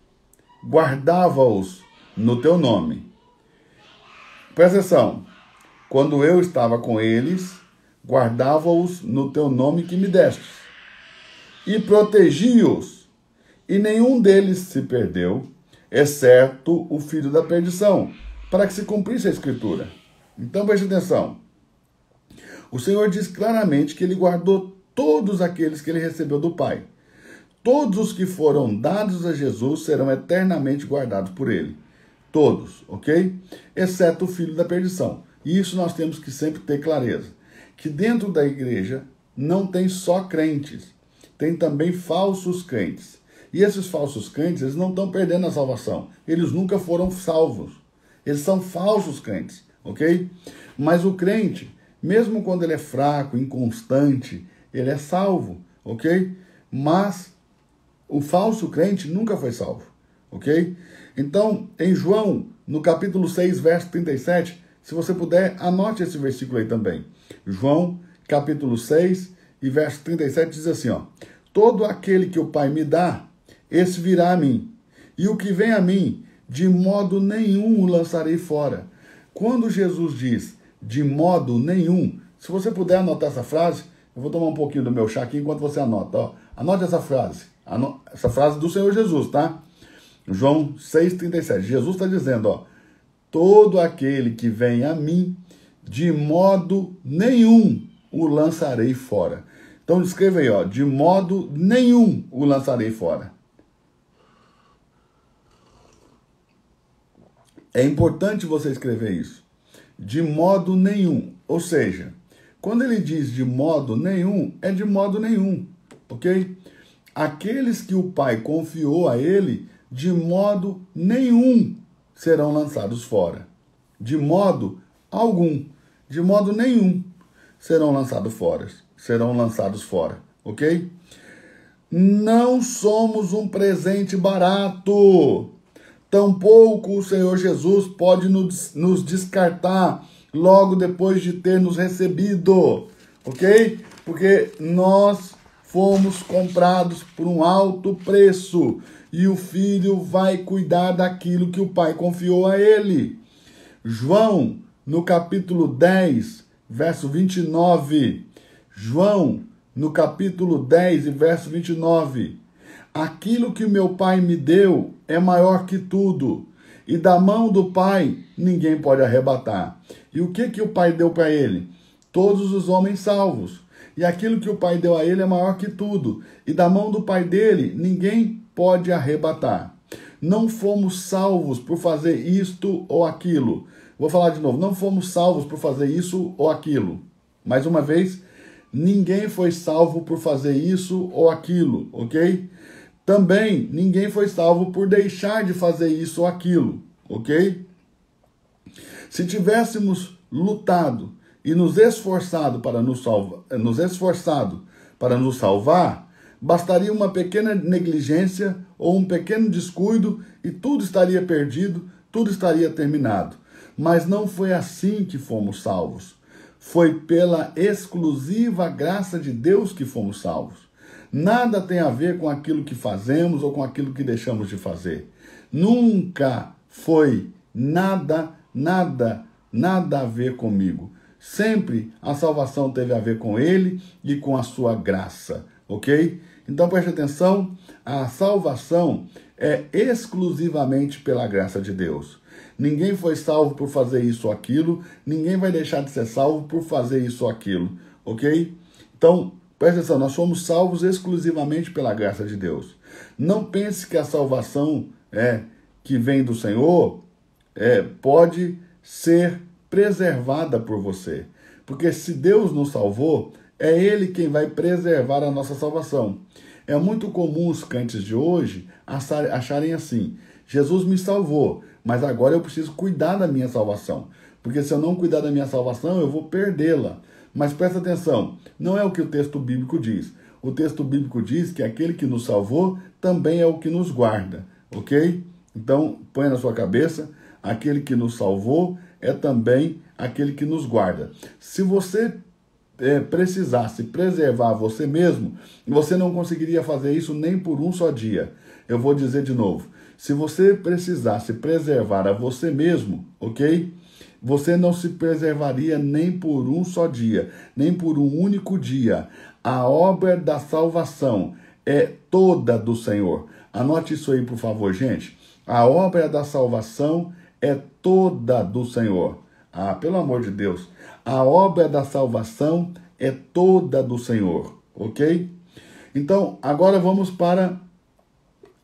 Speaker 4: guardava-os no teu nome. Presta atenção. Quando eu estava com eles, guardava-os no teu nome que me deste. E protegi-os. E nenhum deles se perdeu, exceto o filho da perdição, para que se cumprisse a Escritura. Então preste atenção. O Senhor diz claramente que ele guardou todos aqueles que ele recebeu do Pai. Todos os que foram dados a Jesus serão eternamente guardados por ele. Todos, ok? Exceto o filho da perdição. E isso nós temos que sempre ter clareza. Que dentro da igreja não tem só crentes. Tem também falsos crentes. E esses falsos crentes, eles não estão perdendo a salvação. Eles nunca foram salvos. Eles são falsos crentes, ok? Mas o crente, mesmo quando ele é fraco, inconstante, ele é salvo, ok? Mas o falso crente nunca foi salvo, ok? Então, em João, no capítulo 6, verso 37, se você puder, anote esse versículo aí também. João, capítulo 6 e verso 37 diz assim, ó: todo aquele que o Pai me dá, esse virá a mim, e o que vem a mim, de modo nenhum o lançarei fora. Quando Jesus diz de modo nenhum, se você puder anotar essa frase, eu vou tomar um pouquinho do meu chá aqui enquanto você anota. Ó. Anote essa frase, essa frase do Senhor Jesus, tá? João 6,37. Jesus está dizendo, ó: todo aquele que vem a mim, de modo nenhum o lançarei fora. Então escreva aí, ó: de modo nenhum o lançarei fora. É importante você escrever isso. De modo nenhum. Ou seja, quando ele diz de modo nenhum, é de modo nenhum, ok? Aqueles que o Pai confiou a ele, de modo nenhum serão lançados fora. de modo algum, de modo nenhum, serão lançados fora, ok? Não somos um presente barato. Tampouco o Senhor Jesus pode nos descartar logo depois de ter nos recebido, ok? Porque nós fomos comprados por um alto preço e o Filho vai cuidar daquilo que o Pai confiou a ele. João, no capítulo 10, verso 29. João, no capítulo 10 e verso 29. Aquilo que o meu Pai me deu é maior que tudo, e da mão do Pai ninguém pode arrebatar. E o que o Pai deu para ele? Todos os homens salvos. E aquilo que o Pai deu a ele é maior que tudo, e da mão do Pai dele ninguém pode arrebatar. Não fomos salvos por fazer isto ou aquilo. Vou falar de novo, não fomos salvos por fazer isso ou aquilo. Mais uma vez, ninguém foi salvo por fazer isso ou aquilo, ok? Também ninguém foi salvo por deixar de fazer isso ou aquilo, ok? Se tivéssemos lutado e nos esforçado para nos salvar, bastaria uma pequena negligência ou um pequeno descuido e tudo estaria perdido, tudo estaria terminado. Mas não foi assim que fomos salvos. Foi pela exclusiva graça de Deus que fomos salvos. Nada tem a ver com aquilo que fazemos ou com aquilo que deixamos de fazer. Nunca foi nada a ver comigo. Sempre a salvação teve a ver com Ele e com a sua graça, ok? Então preste atenção, a salvação é exclusivamente pela graça de Deus. Ninguém foi salvo por fazer isso ou aquilo, ninguém vai deixar de ser salvo por fazer isso ou aquilo, ok? Então, preste atenção, nós somos salvos exclusivamente pela graça de Deus. Não pense que a salvação que vem do Senhor pode ser preservada por você. Porque se Deus nos salvou, é Ele quem vai preservar a nossa salvação. É muito comum os crentes de hoje acharem assim: Jesus me salvou, mas agora eu preciso cuidar da minha salvação. Porque se eu não cuidar da minha salvação, eu vou perdê-la. Mas presta atenção, não é o que o texto bíblico diz. O texto bíblico diz que aquele que nos salvou também é o que nos guarda, ok? Então, põe na sua cabeça, aquele que nos salvou é também aquele que nos guarda. Se você precisasse preservar você mesmo, você não conseguiria fazer isso nem por um só dia. Eu vou dizer de novo. Se você precisasse preservar a você mesmo, ok? Você não se preservaria nem por um só dia, nem por um único dia. A obra da salvação é toda do Senhor. Anote isso aí, por favor, gente. A obra da salvação é toda do Senhor. Ah, pelo amor de Deus. A obra da salvação é toda do Senhor, ok? Então, agora vamos para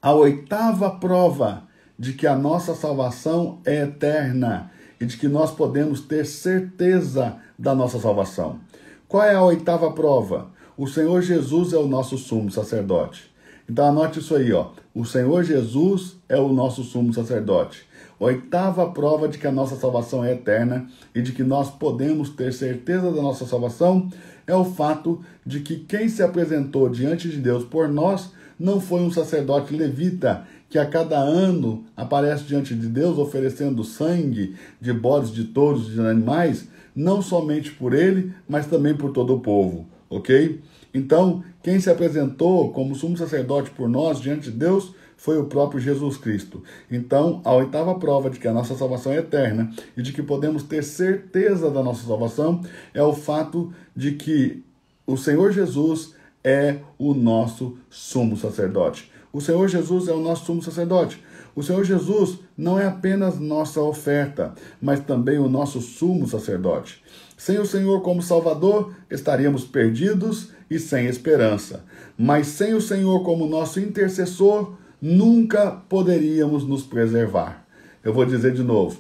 Speaker 4: a 8ª prova de que a nossa salvação é eterna e de que nós podemos ter certeza da nossa salvação. Qual é a 8ª prova? O Senhor Jesus é o nosso sumo sacerdote. Então anote isso aí, ó. O Senhor Jesus é o nosso sumo sacerdote. 8ª prova de que a nossa salvação é eterna e de que nós podemos ter certeza da nossa salvação é o fato de que quem se apresentou diante de Deus por nós não foi um sacerdote levita que a cada ano aparece diante de Deus oferecendo sangue de bodes, de touros, de animais, não somente por ele, mas também por todo o povo, ok? Então, quem se apresentou como sumo sacerdote por nós diante de Deus foi o próprio Jesus Cristo. Então, a 8ª prova de que a nossa salvação é eterna e de que podemos ter certeza da nossa salvação é o fato de que o Senhor Jesus é o nosso sumo sacerdote. O Senhor Jesus é o nosso sumo sacerdote. O Senhor Jesus não é apenas nossa oferta, mas também o nosso sumo sacerdote. Sem o Senhor como Salvador, estaríamos perdidos e sem esperança. Mas sem o Senhor como nosso intercessor, nunca poderíamos nos preservar. Eu vou dizer de novo.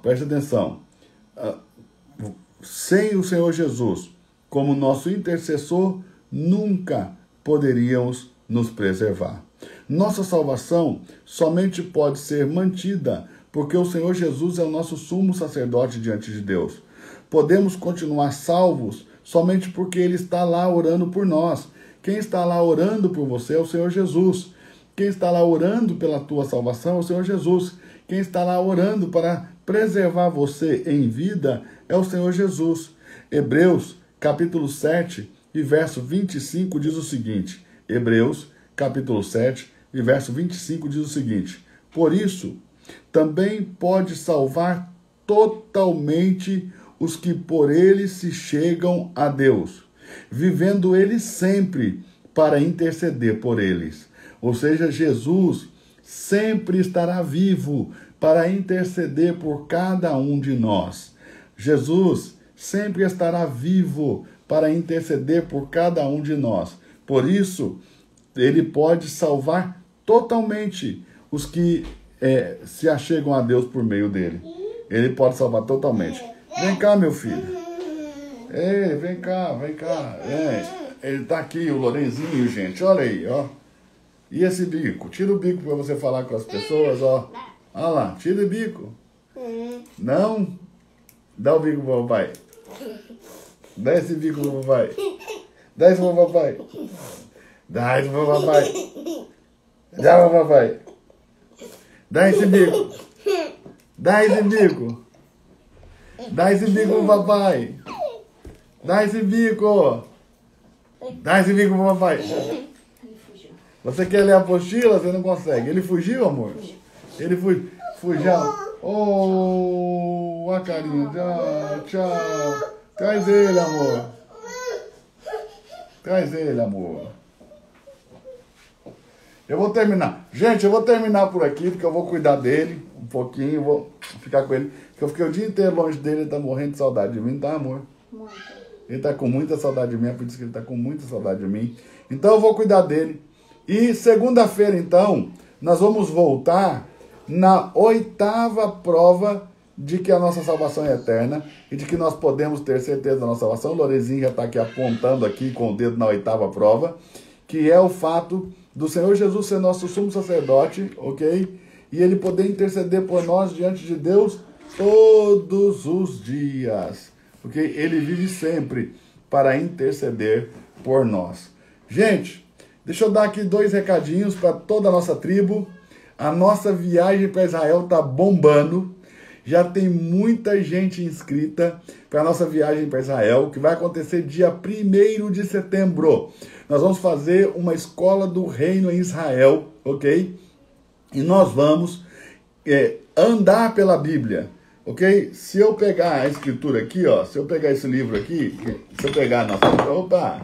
Speaker 4: Preste atenção. Sem o Senhor Jesus como nosso intercessor, nunca poderíamos nos preservar. Nossa salvação somente pode ser mantida porque o Senhor Jesus é o nosso sumo sacerdote diante de Deus. Podemos continuar salvos somente porque Ele está lá orando por nós. Quem está lá orando por você é o Senhor Jesus. Quem está lá orando pela tua salvação é o Senhor Jesus. Quem está lá orando para preservar você em vida é o Senhor Jesus. Hebreus, capítulo 7, e verso 25 diz o seguinte. Hebreus, capítulo 7, e verso 25 diz o seguinte. Por isso, também pode salvar totalmente os que por ele se chegam a Deus, vivendo ele sempre para interceder por eles. Ou seja, Jesus sempre estará vivo para interceder por cada um de nós. Jesus sempre estará vivo para interceder por cada um de nós. Por isso, ele pode salvar totalmente os que se achegam a Deus por meio dele. Ele pode salvar totalmente. Vem cá, meu filho. Ei, vem cá, vem cá. Ele tá aqui, o Lorenzinho, gente. Olha aí, ó. E esse bico? Tira o bico para você falar com as pessoas, ó. Olha lá, tira o bico. Não? Dá o bico pro papai. Dá esse bico pro papai. Dá isso pro papai. Dá isso pro papai. Dá pro papai. Dá esse bico. Dá esse bico. Dá esse bico pro papai. Dá esse bico. Dá esse bico pro papai. Você quer ler a apostila? Você não consegue. Ele fugiu, amor? Ele fugiu. Oh, a carinha. Tchau, tchau. Traz ele, amor. Traz ele, amor. Eu vou terminar. Gente, eu vou terminar por aqui, porque eu vou cuidar dele um pouquinho. Vou ficar com ele. Porque eu fiquei o dia inteiro longe dele. Ele tá morrendo de saudade de mim, tá, amor? Muito. Ele tá com muita saudade de mim. É por isso que ele tá com muita saudade de mim. Então eu vou cuidar dele. E segunda-feira, então, nós vamos voltar na 8ª prova de que a nossa salvação é eterna e de que nós podemos ter certeza da nossa salvação. O Lorenzinho já está aqui apontando aqui com o dedo na 8ª prova, que é o fato do Senhor Jesus ser nosso sumo sacerdote, ok? E ele poder interceder por nós diante de Deus todos os dias, ok? Ele vive sempre para interceder por nós. Gente, deixa eu dar aqui 2 recadinhos para toda a nossa tribo. A nossa viagem para Israel está bombando. Já tem muita gente inscrita para a nossa viagem para Israel, que vai acontecer dia 1º de setembro. Nós vamos fazer uma escola do reino em Israel, ok? E nós vamos andar pela Bíblia, ok? Se eu pegar a escritura aqui, ó, se eu pegar esse livro aqui, se eu pegar a nossa... Opa!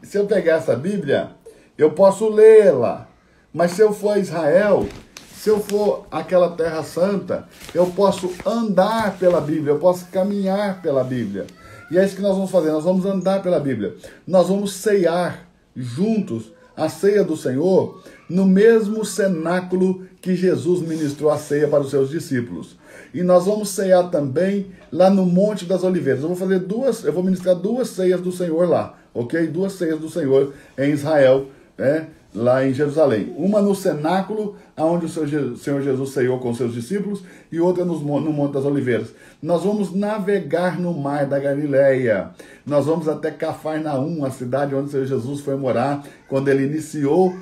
Speaker 4: Se eu pegar essa Bíblia, eu posso lê-la. Mas se eu for a Israel, se eu for àquela terra santa, eu posso andar pela Bíblia, eu posso caminhar pela Bíblia. E é isso que nós vamos fazer, nós vamos andar pela Bíblia. Nós vamos ceiar juntos a ceia do Senhor no mesmo cenáculo que Jesus ministrou a ceia para os seus discípulos. E nós vamos ceiar também lá no Monte das Oliveiras. Eu vou ministrar 2 ceias do Senhor lá, ok? 2 ceias do Senhor em Israel, né? Lá em Jerusalém. Uma no cenáculo, onde o Senhor Jesus ceiou com seus discípulos, e outra no Monte das Oliveiras. Nós vamos navegar no mar da Galileia. Nós vamos até Cafarnaum, a cidade onde o Senhor Jesus foi morar, quando ele iniciou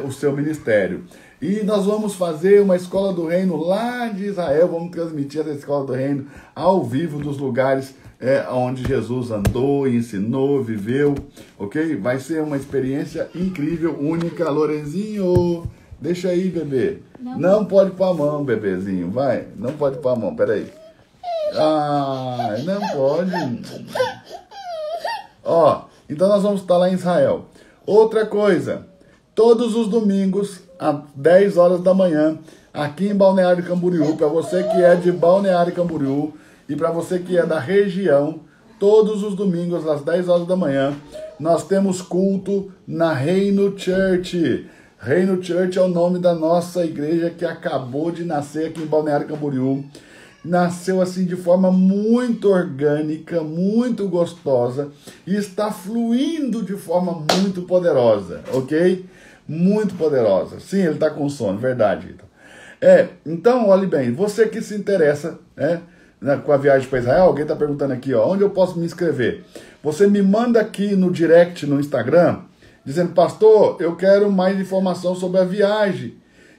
Speaker 4: o seu ministério. E nós vamos fazer uma escola do reino lá de Israel, vamos transmitir essa escola do reino ao vivo dos lugares onde Jesus andou, ensinou, viveu, ok? Vai ser uma experiência incrível, única. Lorenzinho, deixa aí, bebê. Não pode pôr a mão, bebezinho, vai. Não pode pôr a mão, peraí. Ah, não pode. Ó, então nós vamos estar lá em Israel. Outra coisa, todos os domingos, às 10 horas da manhã, aqui em Balneário Camboriú, para você que é de Balneário Camboriú, e para você que é da região, todos os domingos, às 10 horas da manhã, nós temos culto na Reino Church. Reino Church é o nome da nossa igreja que acabou de nascer aqui em Balneário Camboriú. Nasceu assim de forma muito orgânica, muito gostosa e está fluindo de forma muito poderosa, ok? Muito poderosa. Sim, ele está com sono, verdade, Vitor. Então, olhe bem, você que se interessa, com a viagem para Israel, alguém está perguntando aqui, ó, onde eu posso me inscrever? Você me manda aqui no direct no Instagram, dizendo, pastor, eu quero mais informação sobre a viagem.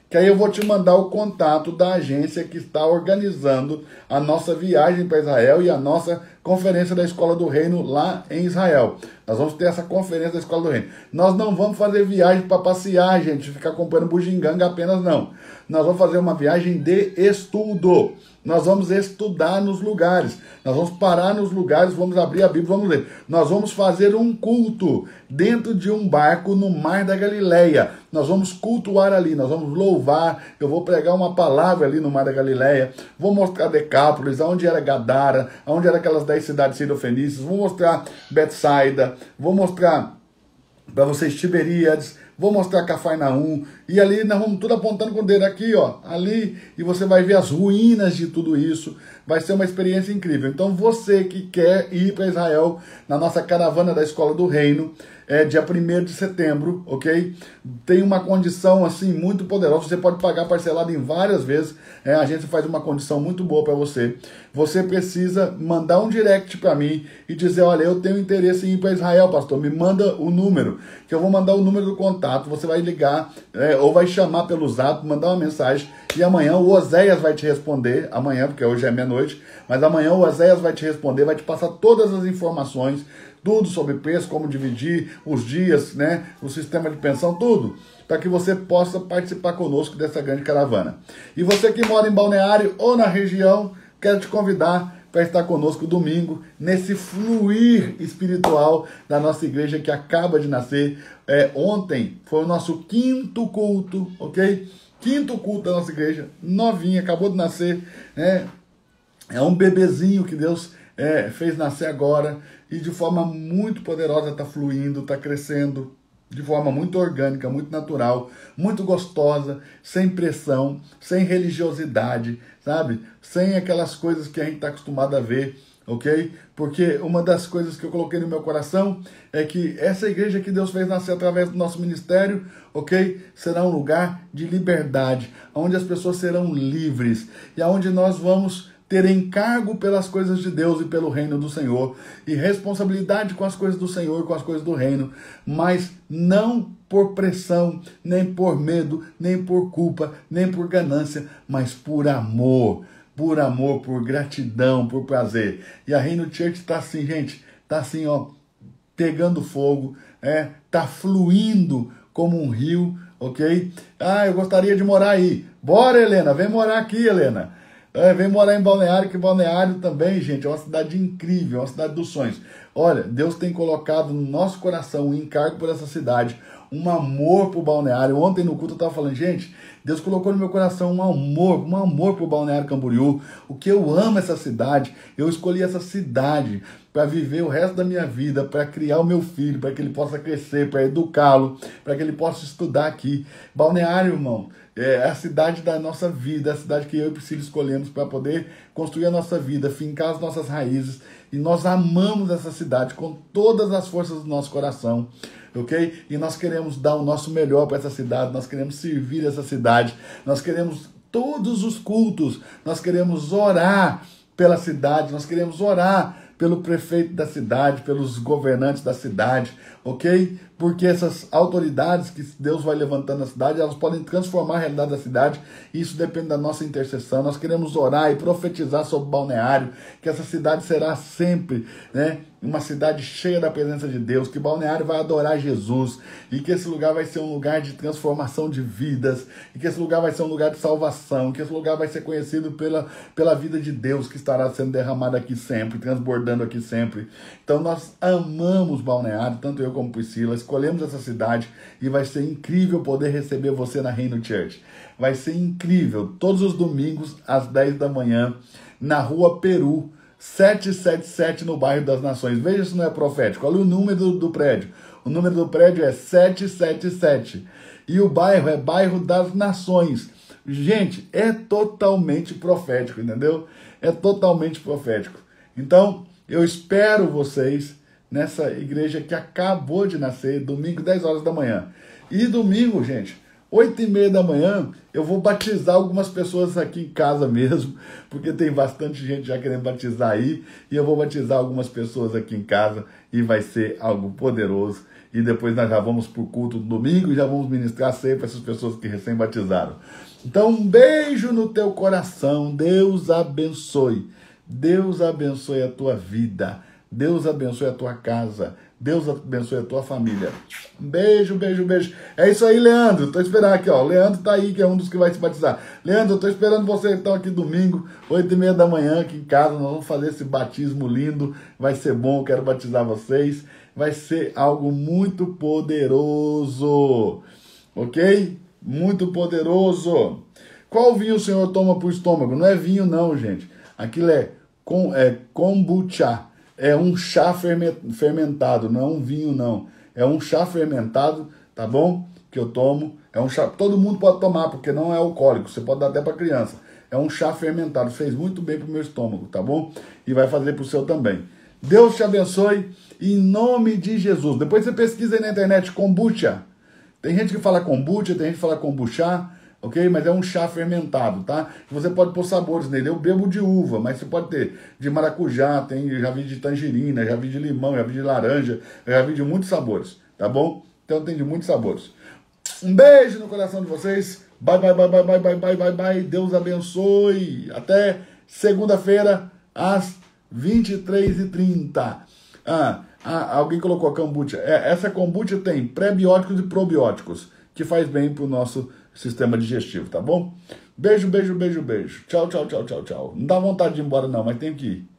Speaker 4: Que aí eu vou te mandar o contato da agência que está organizando a nossa viagem para Israel e a nossa conferência da Escola do Reino lá em Israel. Nós vamos ter essa conferência da Escola do Reino. Nós não vamos fazer viagem para passear, gente, ficar acompanhando bugiganga apenas, não. Nós vamos fazer uma viagem de estudo. Nós vamos estudar nos lugares. Nós vamos parar nos lugares, vamos abrir a Bíblia, vamos ler. Nós vamos fazer um culto dentro de um barco no Mar da Galileia. Nós vamos cultuar ali, nós vamos louvar. Eu vou pregar uma palavra ali no Mar da Galileia. Vou mostrar Decápolis, onde era Gadara, onde eram aquelas 10 cidades sirofenícias. Vou mostrar Betsaida. Vou mostrar para vocês Tiberíades. Vou mostrar Cafarnaum, e ali nós vamos tudo apontando com o dedo aqui, ó, ali, e você vai ver as ruínas de tudo isso. Vai ser uma experiência incrível. Então você que quer ir para Israel, na nossa caravana da Escola do Reino, dia 1º de setembro, ok? Tem uma condição, assim, muito poderosa. Você pode pagar parcelado em várias vezes. A gente faz uma condição muito boa para você. Você precisa mandar um direct para mim e dizer, olha, eu tenho interesse em ir para Israel, pastor. Me manda o número, que eu vou mandar o número do contato. Você vai ligar, ou vai chamar pelo Zap, mandar uma mensagem. E amanhã o Oséias vai te responder. Amanhã, porque hoje é meia-noite. Mas amanhã o Oséias vai te responder, vai te passar todas as informações, tudo sobre preço, como dividir, os dias, né, o sistema de pensão, tudo, para que você possa participar conosco dessa grande caravana. E você que mora em Balneário ou na região, quero te convidar para estar conosco domingo, nesse fluir espiritual da nossa igreja que acaba de nascer. Ontem foi o nosso 5º culto, ok? 5º culto da nossa igreja, novinha, acabou de nascer, né? É um bebezinho que Deus fez nascer agora, e de forma muito poderosa está fluindo, está crescendo, de forma muito orgânica, muito natural, muito gostosa, sem pressão, sem religiosidade, sabe? Sem aquelas coisas que a gente está acostumado a ver, ok? Porque uma das coisas que eu coloquei no meu coração é que essa igreja que Deus fez nascer através do nosso ministério, ok? Será um lugar de liberdade, onde as pessoas serão livres e onde nós vamos ter encargo pelas coisas de Deus e pelo reino do Senhor, e responsabilidade com as coisas do Senhor e com as coisas do reino, mas não por pressão, nem por medo, nem por culpa, nem por ganância, mas por amor, por gratidão, por prazer. E a Reino Church está assim, gente, está assim, ó, pegando fogo, tá fluindo como um rio, ok? Eu gostaria de morar aí. Bora, Helena, vem morar aqui, Helena. Vem morar em Balneário, que Balneário também, gente, é uma cidade incrível, é uma cidade dos sonhos. Olha, Deus tem colocado no nosso coração um encargo por essa cidade, um amor por Balneário. Ontem no culto eu estava falando, gente, Deus colocou no meu coração um amor por Balneário Camboriú, o que eu amo essa cidade. Eu escolhi essa cidade para viver o resto da minha vida, para criar o meu filho, para que ele possa crescer, para educá-lo, para que ele possa estudar aqui. Balneário, irmão, é a cidade da nossa vida, é a cidade que eu e Priscila escolhemos para poder construir a nossa vida, fincar as nossas raízes. E nós amamos essa cidade com todas as forças do nosso coração, ok? E nós queremos dar o nosso melhor para essa cidade, nós queremos servir essa cidade, nós queremos todos os cultos, nós queremos orar pela cidade, nós queremos orar pelo prefeito da cidade, pelos governantes da cidade, ok? Porque essas autoridades que Deus vai levantando na cidade, elas podem transformar a realidade da cidade, e isso depende da nossa intercessão. Nós queremos orar e profetizar sobre Balneário, que essa cidade será sempre, né, uma cidade cheia da presença de Deus, que Balneário vai adorar Jesus, e que esse lugar vai ser um lugar de transformação de vidas, e que esse lugar vai ser um lugar de salvação, que esse lugar vai ser conhecido pela vida de Deus que estará sendo derramada aqui sempre, transbordando aqui sempre. Então nós amamos Balneário, tanto eu como Priscila, escolhemos essa cidade, e vai ser incrível poder receber você na Reino Church. Vai ser incrível, todos os domingos às 10 da manhã, na Rua Peru, 777, no bairro das Nações. Veja se não é profético. Olha o número do prédio. O número do prédio é 777. E o bairro é Bairro das Nações. Gente, é totalmente profético, entendeu? É totalmente profético. Então, eu espero vocês nessa igreja que acabou de nascer, domingo, 10 horas da manhã. E domingo, gente, 8h30 da manhã, eu vou batizar algumas pessoas aqui em casa mesmo, porque tem bastante gente já querendo batizar aí, e eu vou batizar algumas pessoas aqui em casa, e vai ser algo poderoso. E depois nós já vamos para o culto do domingo, e já vamos ministrar ceia para essas pessoas que recém batizaram. Então, um beijo no teu coração, Deus abençoe. Deus abençoe a tua vida, Deus abençoe a tua casa, Deus abençoe a tua família. Beijo, beijo, beijo. É isso aí, Leandro. Tô esperando aqui, ó. O Leandro tá aí, que é um dos que vai se batizar. Leandro, eu tô esperando você então aqui domingo, 8h30 da manhã, aqui em casa. Nós vamos fazer esse batismo lindo. Vai ser bom, quero batizar vocês. Vai ser algo muito poderoso. Ok? Muito poderoso. Qual vinho o senhor toma pro estômago? Não é vinho não, gente. Aquilo é kombucha. É um chá fermentado, não é um vinho, não. É um chá fermentado, tá bom? Que eu tomo. É um chá, todo mundo pode tomar, porque não é alcoólico. Você pode dar até para criança. É um chá fermentado. Fez muito bem pro meu estômago, tá bom? E vai fazer pro seu também. Deus te abençoe, em nome de Jesus. Depois você pesquisa aí na internet, kombucha. Tem gente que fala kombucha, tem gente que fala kombucha. Ok? Mas é um chá fermentado, tá? Você pode pôr sabores nele. Eu bebo de uva, mas você pode ter de maracujá, já vi de tangerina, já vi de limão, já vi de laranja, já vi de muitos sabores, tá bom? Então tem de muitos sabores. Um beijo no coração de vocês. Bye, bye, bye, bye, bye, bye, bye, bye, bye. Deus abençoe. Até segunda-feira, às 23h30. Alguém colocou a kombucha. Essa kombucha tem pré-bióticos e probióticos, que faz bem pro nosso sistema digestivo, tá bom? Beijo, beijo, beijo, beijo. Tchau, tchau, tchau, tchau, tchau. Não dá vontade de ir embora não, mas tenho que ir.